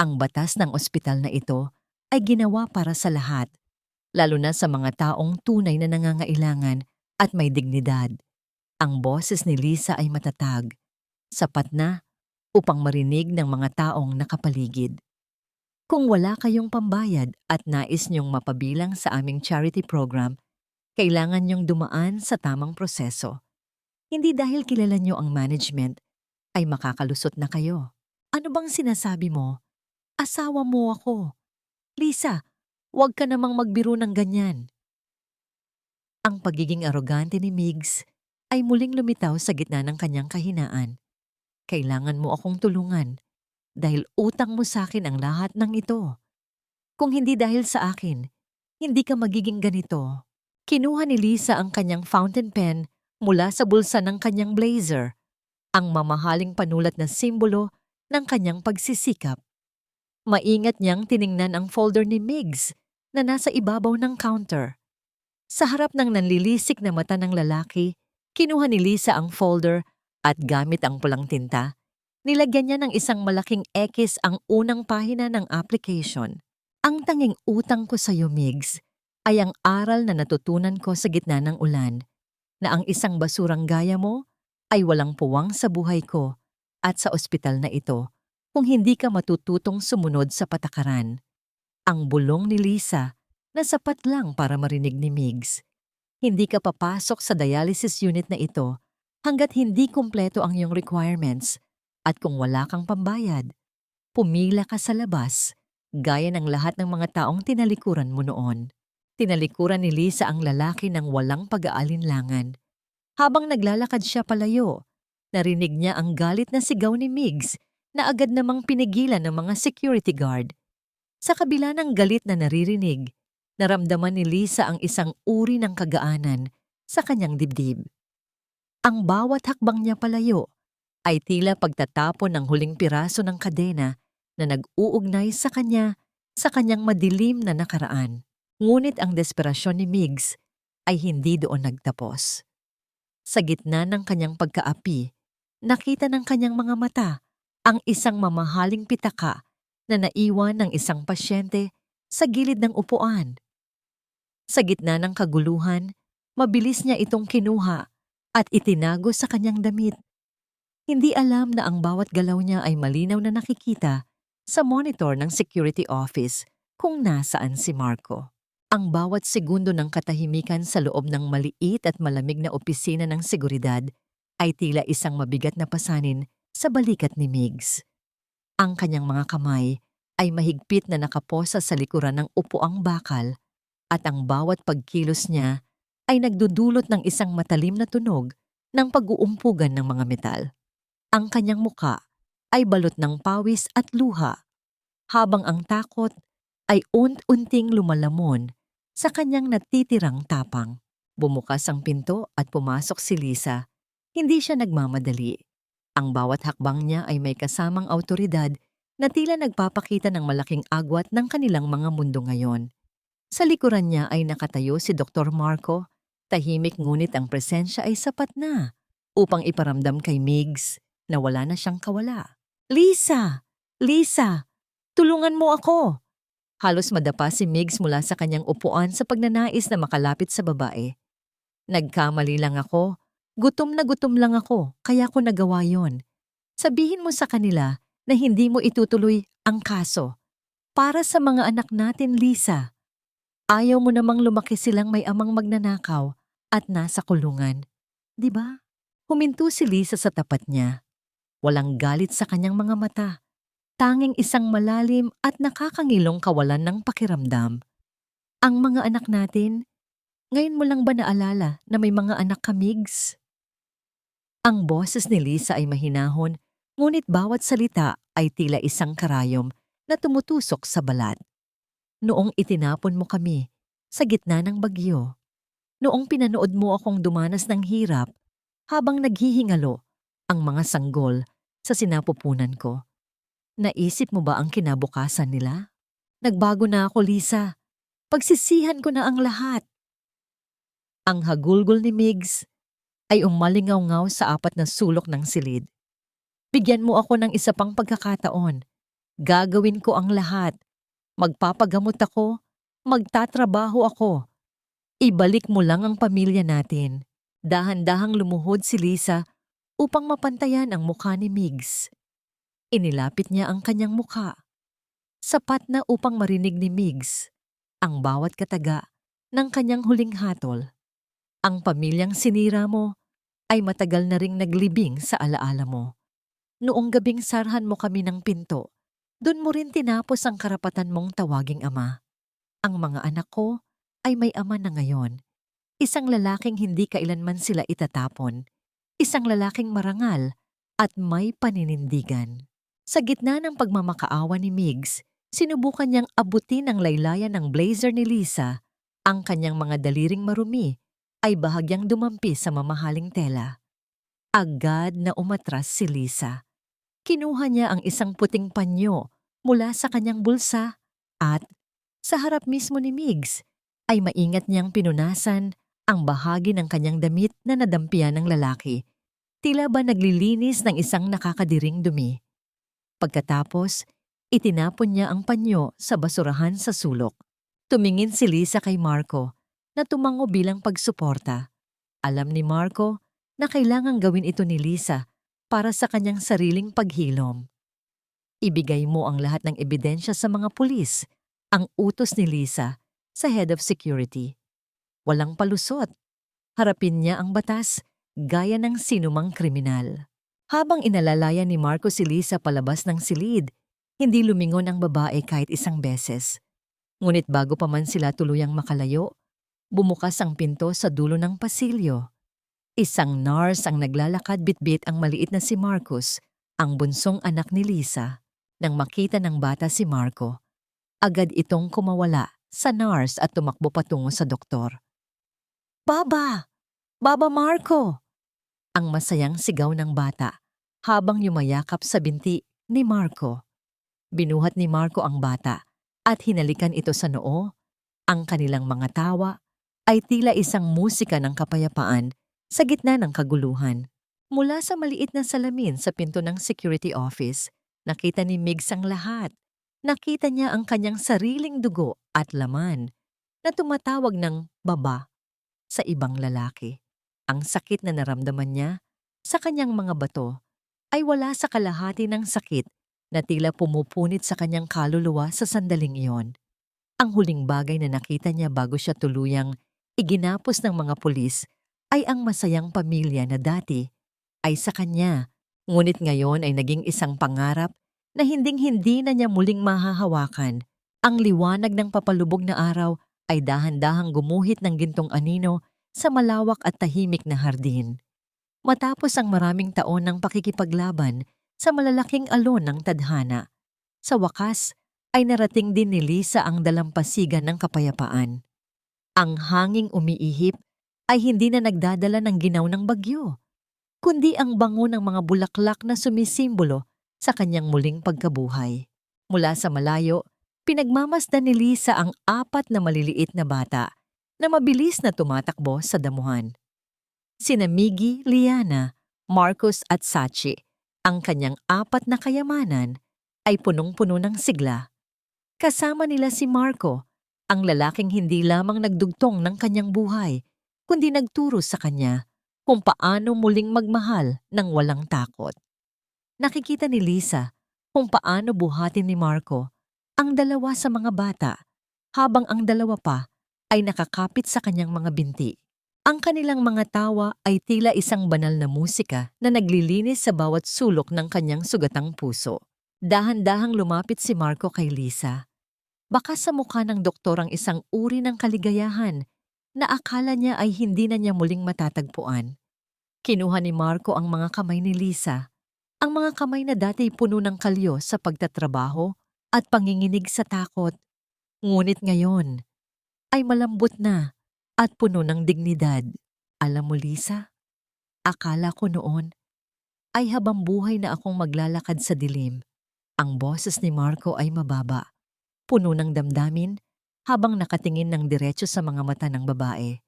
Ang batas ng ospital na ito ay ginawa para sa lahat, lalo na sa mga taong tunay na nangangailangan at may dignidad. Ang boses ni Lisa ay matatag, sapat na upang marinig ng mga taong nakapaligid. Kung wala kayong pambayad at nais niyong mapabilang sa aming charity program, kailangan niyong dumaan sa tamang proseso. Hindi dahil kilala niyo ang management, ay makakalusot na kayo. Ano bang sinasabi mo? Asawa mo ako. Lisa, huwag ka namang magbiro ng ganyan. Ang pagiging arogante ni Migs ay muling lumitaw sa gitna ng kanyang kahinaan. Kailangan mo akong tulungan dahil utang mo sa akin ang lahat ng ito. Kung hindi dahil sa akin, hindi ka magiging ganito. Kinuha ni Lisa ang kanyang fountain pen mula sa bulsa ng kanyang blazer, ang mamahaling panulat na simbolo ng kanyang pagsisikap. Maingat niyang tiningnan ang folder ni Migs na nasa ibabaw ng counter. Sa harap ng nanlilisik na mata ng lalaki, kinuha ni Lisa ang folder at gamit ang pulang tinta, nilagyan niya ng isang malaking X ang unang pahina ng application. Ang tanging utang ko sa iyo, Migs, ay ang aral na natutunan ko sa gitna ng ulan, na ang isang basurang gaya mo ay walang puwang sa buhay ko at sa ospital na ito kung hindi ka matututong sumunod sa patakaran. Ang bulong ni Lisa na sapat lang para marinig ni Migs. Hindi ka papasok sa dialysis unit na ito hanggat hindi kumpleto ang iyong requirements at kung wala kang pambayad, pumila ka sa labas gaya ng lahat ng mga taong tinalikuran mo noon. Tinalikuran ni Lisa ang lalaki ng walang pag-aalinlangan. Habang naglalakad siya palayo, narinig niya ang galit na sigaw ni Migs na agad namang pinigilan ng mga security guard. Sa kabila ng galit na naririnig, naramdaman ni Lisa ang isang uri ng kagaanan sa kanyang dibdib. Ang bawat hakbang niya palayo ay tila pagtatapon ng huling piraso ng kadena na nag-uugnay sa kanyang madilim na nakaraan. Ngunit ang desperasyon ni Migs ay hindi doon nagtapos. Sa gitna ng kanyang pagkaapi, nakita ng kanyang mga mata ang isang mamahaling pitaka na naiwan ng isang pasyente sa gilid ng upuan. Sa gitna ng kaguluhan, mabilis niya itong kinuha at itinago sa kanyang damit. Hindi alam na ang bawat galaw niya ay malinaw na nakikita sa monitor ng security office kung nasaan si Marco. Ang bawat segundo ng katahimikan sa loob ng maliit at malamig na opisina ng seguridad ay tila isang mabigat na pasanin sa balikat ni Migs. Ang kanyang mga kamay ay mahigpit na nakaposa sa likuran ng upuang bakal at ang bawat pagkilos niya ay nagdudulot ng isang matalim na tunog ng pag-uumpugan ng mga metal. Ang kanyang muka ay balot ng pawis at luha, habang ang takot ay unti-unting lumalamon sa kanyang natitirang tapang. Bumukas ang pinto at pumasok si Lisa. Hindi siya nagmamadali. Ang bawat hakbang niya ay may kasamang awtoridad na tila nagpapakita ng malaking agwat ng kanilang mga mundo ngayon. Sa likuran niya ay nakatayo si Dr. Marco, tahimik ngunit ang presensya ay sapat na upang iparamdam kay Migs na wala na siyang kawala. Lisa! Lisa! Tulungan mo ako! Halos madapa si Migs mula sa kanyang upuan sa pagnanais na makalapit sa babae. Nagkamali lang ako. Gutom na gutom lang ako, kaya ko nagawa yon. Sabihin mo sa kanila na hindi mo itutuloy ang kaso. Para sa mga anak natin, Lisa. Ayaw mo namang lumaki silang may amang magnanakaw at nasa kulungan. 'Di ba? Huminto si Lisa sa tapat niya. Walang galit sa kanyang mga mata. Tanging isang malalim at nakakangilong kawalan ng pakiramdam. Ang mga anak natin, ngayon mo lang ba naalala na may mga anak ka, Migs? Ang boses ni Lisa ay mahinahon, ngunit bawat salita ay tila isang karayom na tumutusok sa balat. Noong itinapon mo kami sa gitna ng bagyo, noong pinanood mo akong dumanas ng hirap habang naghihingalo ang mga sanggol sa sinapupunan ko, naisip mo ba ang kinabukasan nila? Nagbago na ako, Lisa. Pagsisihan ko na ang lahat. Ang hagulgol ni Migs ay umalingaw-ngaw sa apat na sulok ng silid. Bigyan mo ako ng isa pang pagkakataon. Gagawin ko ang lahat. Magpapagamot ako. Magtatrabaho ako. Ibalik mo lang ang pamilya natin. Dahan-dahang lumuhod si Lisa upang mapantayan ang mukha ni Migs. Inilapit niya ang kanyang mukha. Sapat na upang marinig ni Migs ang bawat kataga ng kanyang huling hatol. Ang pamilyang sinira mo ay matagal na ring naglibing sa alaala mo. Noong gabing sarhan mo kami ng pinto, doon mo rin tinapos ang karapatan mong tawaging ama. Ang mga anak ko ay may ama na ngayon. Isang lalaking hindi kailanman sila itatapon. Isang lalaking marangal at may paninindigan. Sa gitna ng pagmamakaawa ni Migs, sinubukan niyang abutin ang laylayan ng blazer ni Lisa. Ang kanyang mga daliring marumi ay bahagyang dumampi sa mamahaling tela. Agad na umatras si Lisa. Kinuha niya ang isang puting panyo mula sa kanyang bulsa at, sa harap mismo ni Migs, ay maingat niyang pinunasan ang bahagi ng kanyang damit na nadampian ng lalaki. Tila ba naglilinis ng isang nakakadiring dumi. Pagkatapos, itinapon niya ang panyo sa basurahan sa sulok. Tumingin si Lisa kay Marco na tumango bilang pagsuporta. Alam ni Marco na kailangang gawin ito ni Lisa para sa kanyang sariling paghilom. Ibigay mo ang lahat ng ebidensya sa mga pulis, ang utos ni Lisa sa head of security. Walang palusot. Harapin niya ang batas gaya ng sinumang kriminal. Habang inalalayan ni Marco si Lisa palabas ng silid, hindi lumingon ang babae kahit isang beses. Ngunit bago pa man sila tuluyang makalayo, bumukas ang pinto sa dulo ng pasilyo. Isang nurse ang naglalakad bitbit ang maliit na si Marcus, ang bunsong anak ni Lisa. Nang makita ng bata si Marco, agad itong kumawala sa nurse at tumakbo patungo sa doktor. "Baba! Baba Marco!" Ang masayang sigaw ng bata habang yumayakap sa binti ni Marco. Binuhat ni Marco ang bata at hinalikan ito sa noo. Ang kanilang mga tawa ay tila isang musika ng kapayapaan sa gitna ng kaguluhan. Mula sa maliit na salamin sa pinto ng security office, nakita ni Migs ang lahat. Nakita niya ang kanyang sariling dugo at laman na tumatawag ng baba sa ibang lalaki. Ang sakit na naramdaman niya sa kanyang mga bato ay wala sa kalahati ng sakit na tila pumupunit sa kanyang kaluluwa sa sandaling iyon. Ang huling bagay na nakita niya bago siya tuluyang iginapos ng mga pulis ay ang masayang pamilya na dati ay sa kanya, ngunit ngayon ay naging isang pangarap na hinding-hindi na niya muling mahahawakan. Ang liwanag ng papalubog na araw ay dahan-dahang gumuhit ng gintong anino sa malawak at tahimik na hardin. Matapos ang maraming taon ng pakikipaglaban sa malalaking alon ng tadhana, sa wakas ay narating din ni Lisa ang dalampasigan ng kapayapaan. Ang hanging umiihip ay hindi na nagdadala ng ginaw ng bagyo, kundi ang bango ng mga bulaklak na sumisimbolo sa kanyang muling pagkabuhay. Mula sa malayo, pinagmamasdan ni Lisa ang apat na maliliit na bata na mabilis na tumatakbo sa damuhan. Sina Miggy, Liana, Marcus at Sachi, ang kanyang apat na kayamanan, ay punong-puno ng sigla. Kasama nila si Marco, ang lalaking hindi lamang nagdugtong ng kanyang buhay, kundi nagturo sa kanya kung paano muling magmahal ng walang takot. Nakikita ni Lisa kung paano buhatin ni Marco ang dalawa sa mga bata habang ang dalawa pa ay nakakapit sa kanyang mga binti. Ang kanilang mga tawa ay tila isang banal na musika na naglilinis sa bawat sulok ng kanyang sugatang puso. Dahan-dahang lumapit si Marco kay Lisa. Baka sa mukha ng doktor ang isang uri ng kaligayahan na akala niya ay hindi na niya muling matatagpuan. Kinuha ni Marco ang mga kamay ni Lisa, ang mga kamay na dati puno ng kalyo sa pagtatrabaho at panginginig sa takot. Ngunit ngayon ay malambot na at puno ng dignidad. Alam mo, Lisa, akala ko noon ay habang buhay na akong maglalakad sa dilim. Ang boses ni Marco ay mababa, puno ng damdamin habang nakatingin ng diretso sa mga mata ng babae.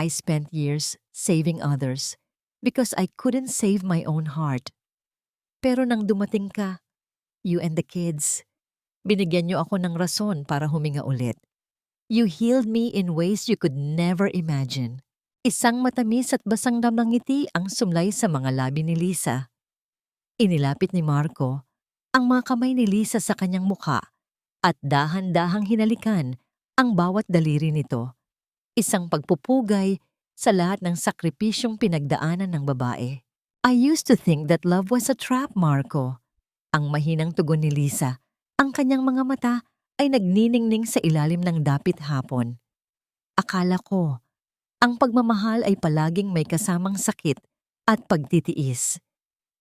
I spent years saving others because I couldn't save my own heart. Pero nang dumating ka, you and the kids, binigyan niyo ako ng rason para huminga ulit. You healed me in ways you could never imagine. Isang matamis at basang ngiti ang sumlay sa mga labi ni Lisa. Inilapit ni Marco ang mga kamay ni Lisa sa kanyang mukha at dahan-dahang hinalikan ang bawat daliri nito. Isang pagpupugay sa lahat ng sakripisyong pinagdaanan ng babae. I used to think that love was a trap, Marco. Ang mahinang tugon ni Lisa, ang kanyang mga mata ay nagniningning sa ilalim ng dapit hapon. Akala ko, ang pagmamahal ay palaging may kasamang sakit at pagtitiis.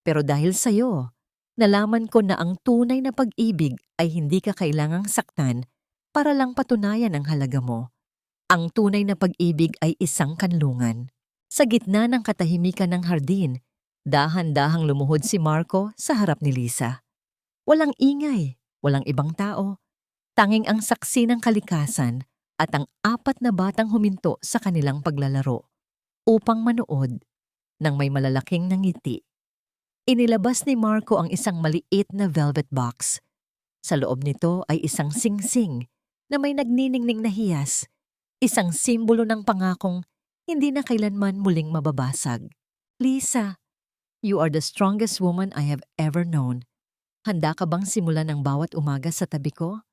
Pero dahil sa'yo, nalaman ko na ang tunay na pag-ibig ay hindi ka kailangang saktan para lang patunayan ang halaga mo. Ang tunay na pag-ibig ay isang kanlungan. Sa gitna ng katahimikan ng hardin, dahan-dahang lumuhod si Marco sa harap ni Lisa. Walang ingay, walang ibang tao. Tanging ang saksi ng kalikasan at ang 4 na batang huminto sa kanilang paglalaro upang manood ng may malalaking ngiti. Inilabas ni Marco ang isang maliit na velvet box. Sa loob nito ay isang singsing na may nagniningning na hiyas, isang simbolo ng pangakong hindi na kailanman muling mababasag. Lisa, you are the strongest woman I have ever known. Handa ka bang simulan ang bawat umaga sa tabi ko?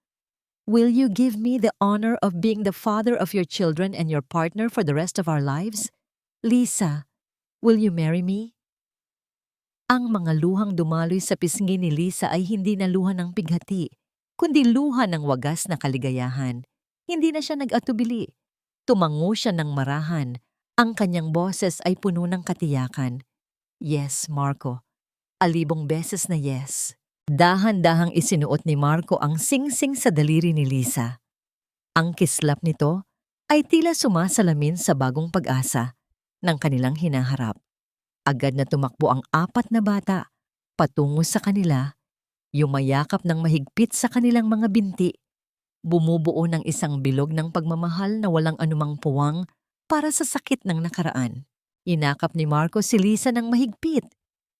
Will you give me the honor of being the father of your children and your partner for the rest of our lives? Lisa, will you marry me? Ang mga luhang dumaloy sa pisngi ni Lisa ay hindi na luha ng pighati, kundi luha ng wagas na kaligayahan. Hindi na siya nag-atubili. Tumango siya ng marahan. Ang kanyang boses ay puno ng katiyakan. Yes, Marco. 1,000 beses na yes. Dahan-dahang isinuot ni Marco ang singsing sa daliri ni Lisa. Ang kislap nito ay tila sumasalamin sa bagong pag-asa ng kanilang hinaharap. Agad na tumakbo ang 4 na bata patungo sa kanila, yumayakap ng mahigpit sa kanilang mga binti. Bumubuo ng isang bilog ng pagmamahal na walang anumang puwang para sa sakit ng nakaraan. Inakap ni Marco si Lisa ng mahigpit.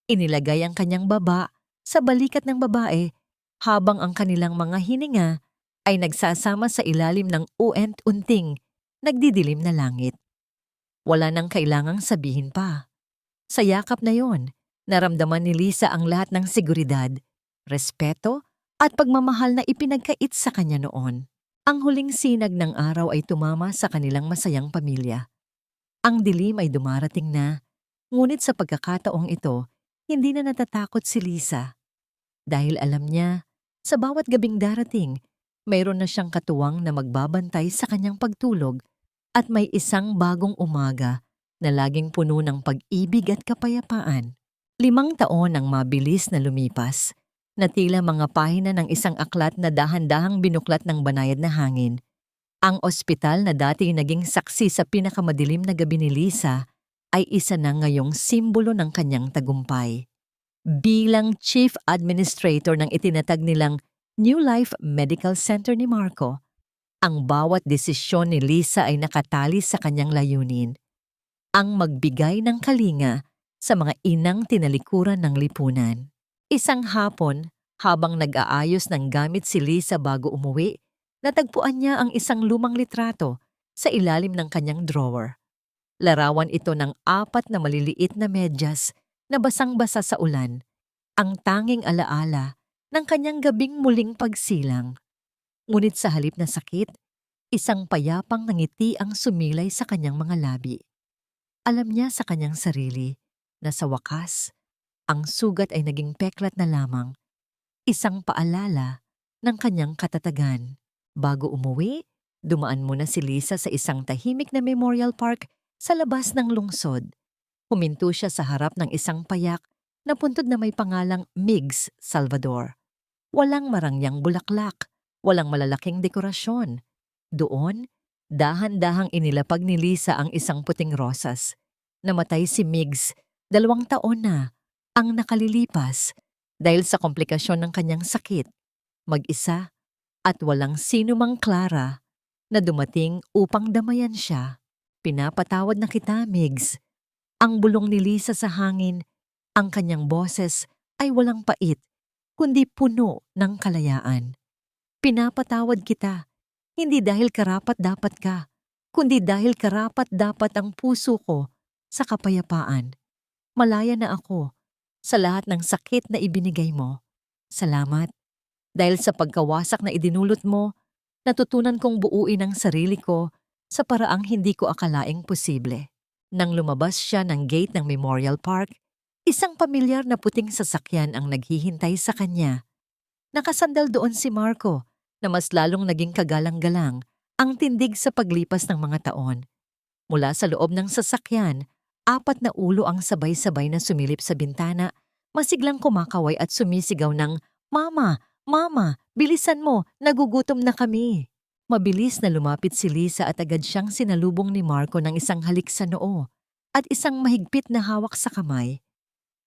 Inilagay ang kanyang baba sa balikat ng babae habang ang kanilang mga hininga ay nagsasama sa ilalim ng uent-unting, nagdidilim na langit. Wala nang kailangang sabihin pa. Sa yakap na yon, naramdaman ni Lisa ang lahat ng seguridad, respeto at pagmamahal na ipinagkait sa kanya noon. Ang huling sinag ng araw ay tumama sa kanilang masayang pamilya. Ang dilim ay dumarating na, ngunit sa pagkakataong ito, hindi na natatakot si Lisa. Dahil alam niya, sa bawat gabing darating, mayroon na siyang katuwang na magbabantay sa kanyang pagtulog at may isang bagong umaga na laging puno ng pag-ibig at kapayapaan. 5 taon ang mabilis na lumipas, na tila mga pahina ng isang aklat na dahan-dahang binuklat ng banayad na hangin. Ang ospital na dati naging saksi sa pinakamadilim na gabi ni Lisa ay isa na ngayong simbolo ng kanyang tagumpay. Bilang Chief Administrator ng itinatag nilang New Life Medical Center ni Marco, ang bawat desisyon ni Lisa ay nakatali sa kanyang layunin, ang magbigay ng kalinga sa mga inang tinalikuran ng lipunan. Isang hapon, Habang nag-aayos ng gamit si Lisa bago umuwi, natagpuan niya ang isang lumang litrato sa ilalim ng kanyang drawer. Larawan ito ng 4 na maliliit na medyas na basang-basa sa ulan, ang tanging alaala ng kanyang gabing muling pagsilang. Ngunit sa halip na sakit, isang payapang ngiti ang sumilay sa kanyang mga labi. Alam niya sa kanyang sarili na sa wakas, ang sugat ay naging peklat na lamang, isang paalala ng kanyang katatagan. Bago umuwi, dumaan muna si Lisa sa isang tahimik na memorial park sa labas ng lungsod. Huminto siya sa harap ng isang payak na puntod na may pangalang Migs Salvador. Walang marangyang bulaklak, walang malalaking dekorasyon. Doon, dahan-dahang inilapag ni Lisa ang isang puting rosas. Namatay si Migs, 2 taon na ang nakalilipas dahil sa komplikasyon ng kanyang sakit. Mag-isa at walang sino mang Clara na dumating upang damayan siya. Pinapatawad na kita, Migs. Ang bulong ni Lisa sa hangin, ang kanyang boses ay walang pait, kundi puno ng kalayaan. Pinapatawad kita, hindi dahil karapat-dapat ka, kundi dahil karapat-dapat ang puso ko sa kapayapaan. Malaya na ako sa lahat ng sakit na ibinigay mo. Salamat. Dahil sa pagkawasak na idinulot mo, natutunan kong buuin ang sarili ko sa paraang hindi ko akalaing posible. Nang lumabas siya ng gate ng Memorial Park, isang pamilyar na puting sasakyan ang naghihintay sa kanya. Nakasandal doon si Marco na mas lalong naging kagalang-galang ang tindig sa paglipas ng mga taon. Mula sa loob ng sasakyan, 4 na ulo ang sabay-sabay na sumilip sa bintana, masiglang kumakaway at sumisigaw ng, "Mama! Mama! Bilisan mo! Nagugutom na kami!" Mabilis na lumapit si Lisa at agad siyang sinalubong ni Marco ng isang halik sa noo at isang mahigpit na hawak sa kamay.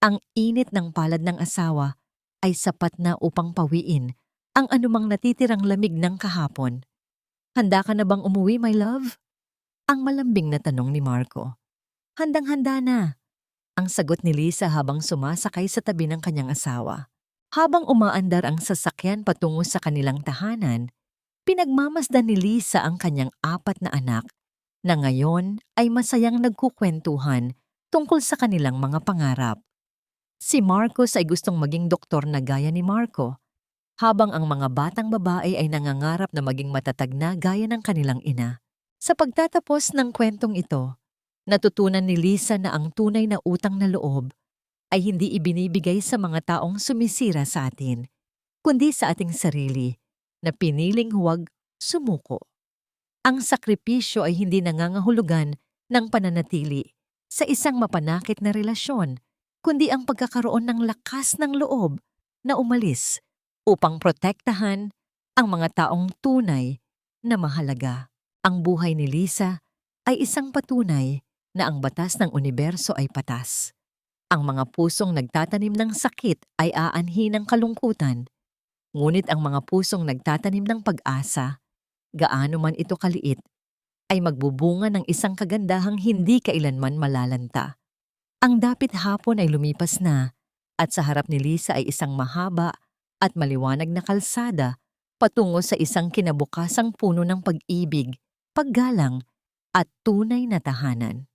Ang init ng palad ng asawa ay sapat na upang pawiin ang anumang natitirang lamig ng kahapon. "Handa ka na bang umuwi, my love?" Ang malambing na tanong ni Marco. "Handang-handa na," ang sagot ni Lisa habang sumasakay sa tabi ng kanyang asawa. Habang umaandar ang sasakyan patungo sa kanilang tahanan, pinagmamasdan ni Lisa ang kanyang 4 na anak na ngayon ay masayang nagkukwentuhan tungkol sa kanilang mga pangarap. Si Marcos ay gustong maging doktor na gaya ni Marco, habang ang mga batang babae ay nangangarap na maging matatag na gaya ng kanilang ina. Sa pagtatapos ng kwentong ito, natutunan ni Lisa na ang tunay na utang na loob ay hindi ibinibigay sa mga taong sumisira sa atin, kundi sa ating sarili na piniling huwag sumuko. Ang sakripisyo ay hindi nangangahulugan ng pananatili sa isang mapanakit na relasyon, kundi ang pagkakaroon ng lakas ng loob na umalis upang protektahan ang mga taong tunay na mahalaga. Ang buhay ni Lisa ay isang patunay na ang batas ng universo ay patas. Ang mga pusong nagtatanim ng sakit ay aanhi ng kalungkutan, ngunit ang mga pusong nagtatanim ng pag-asa, gaano man ito kaliit, ay magbubunga ng isang kagandahang hindi kailanman malalanta. Ang dapit hapon ay lumipas na at sa harap ni Lisa ay isang mahaba at maliwanag na kalsada patungo sa isang kinabukasang puno ng pag-ibig, paggalang at tunay na tahanan.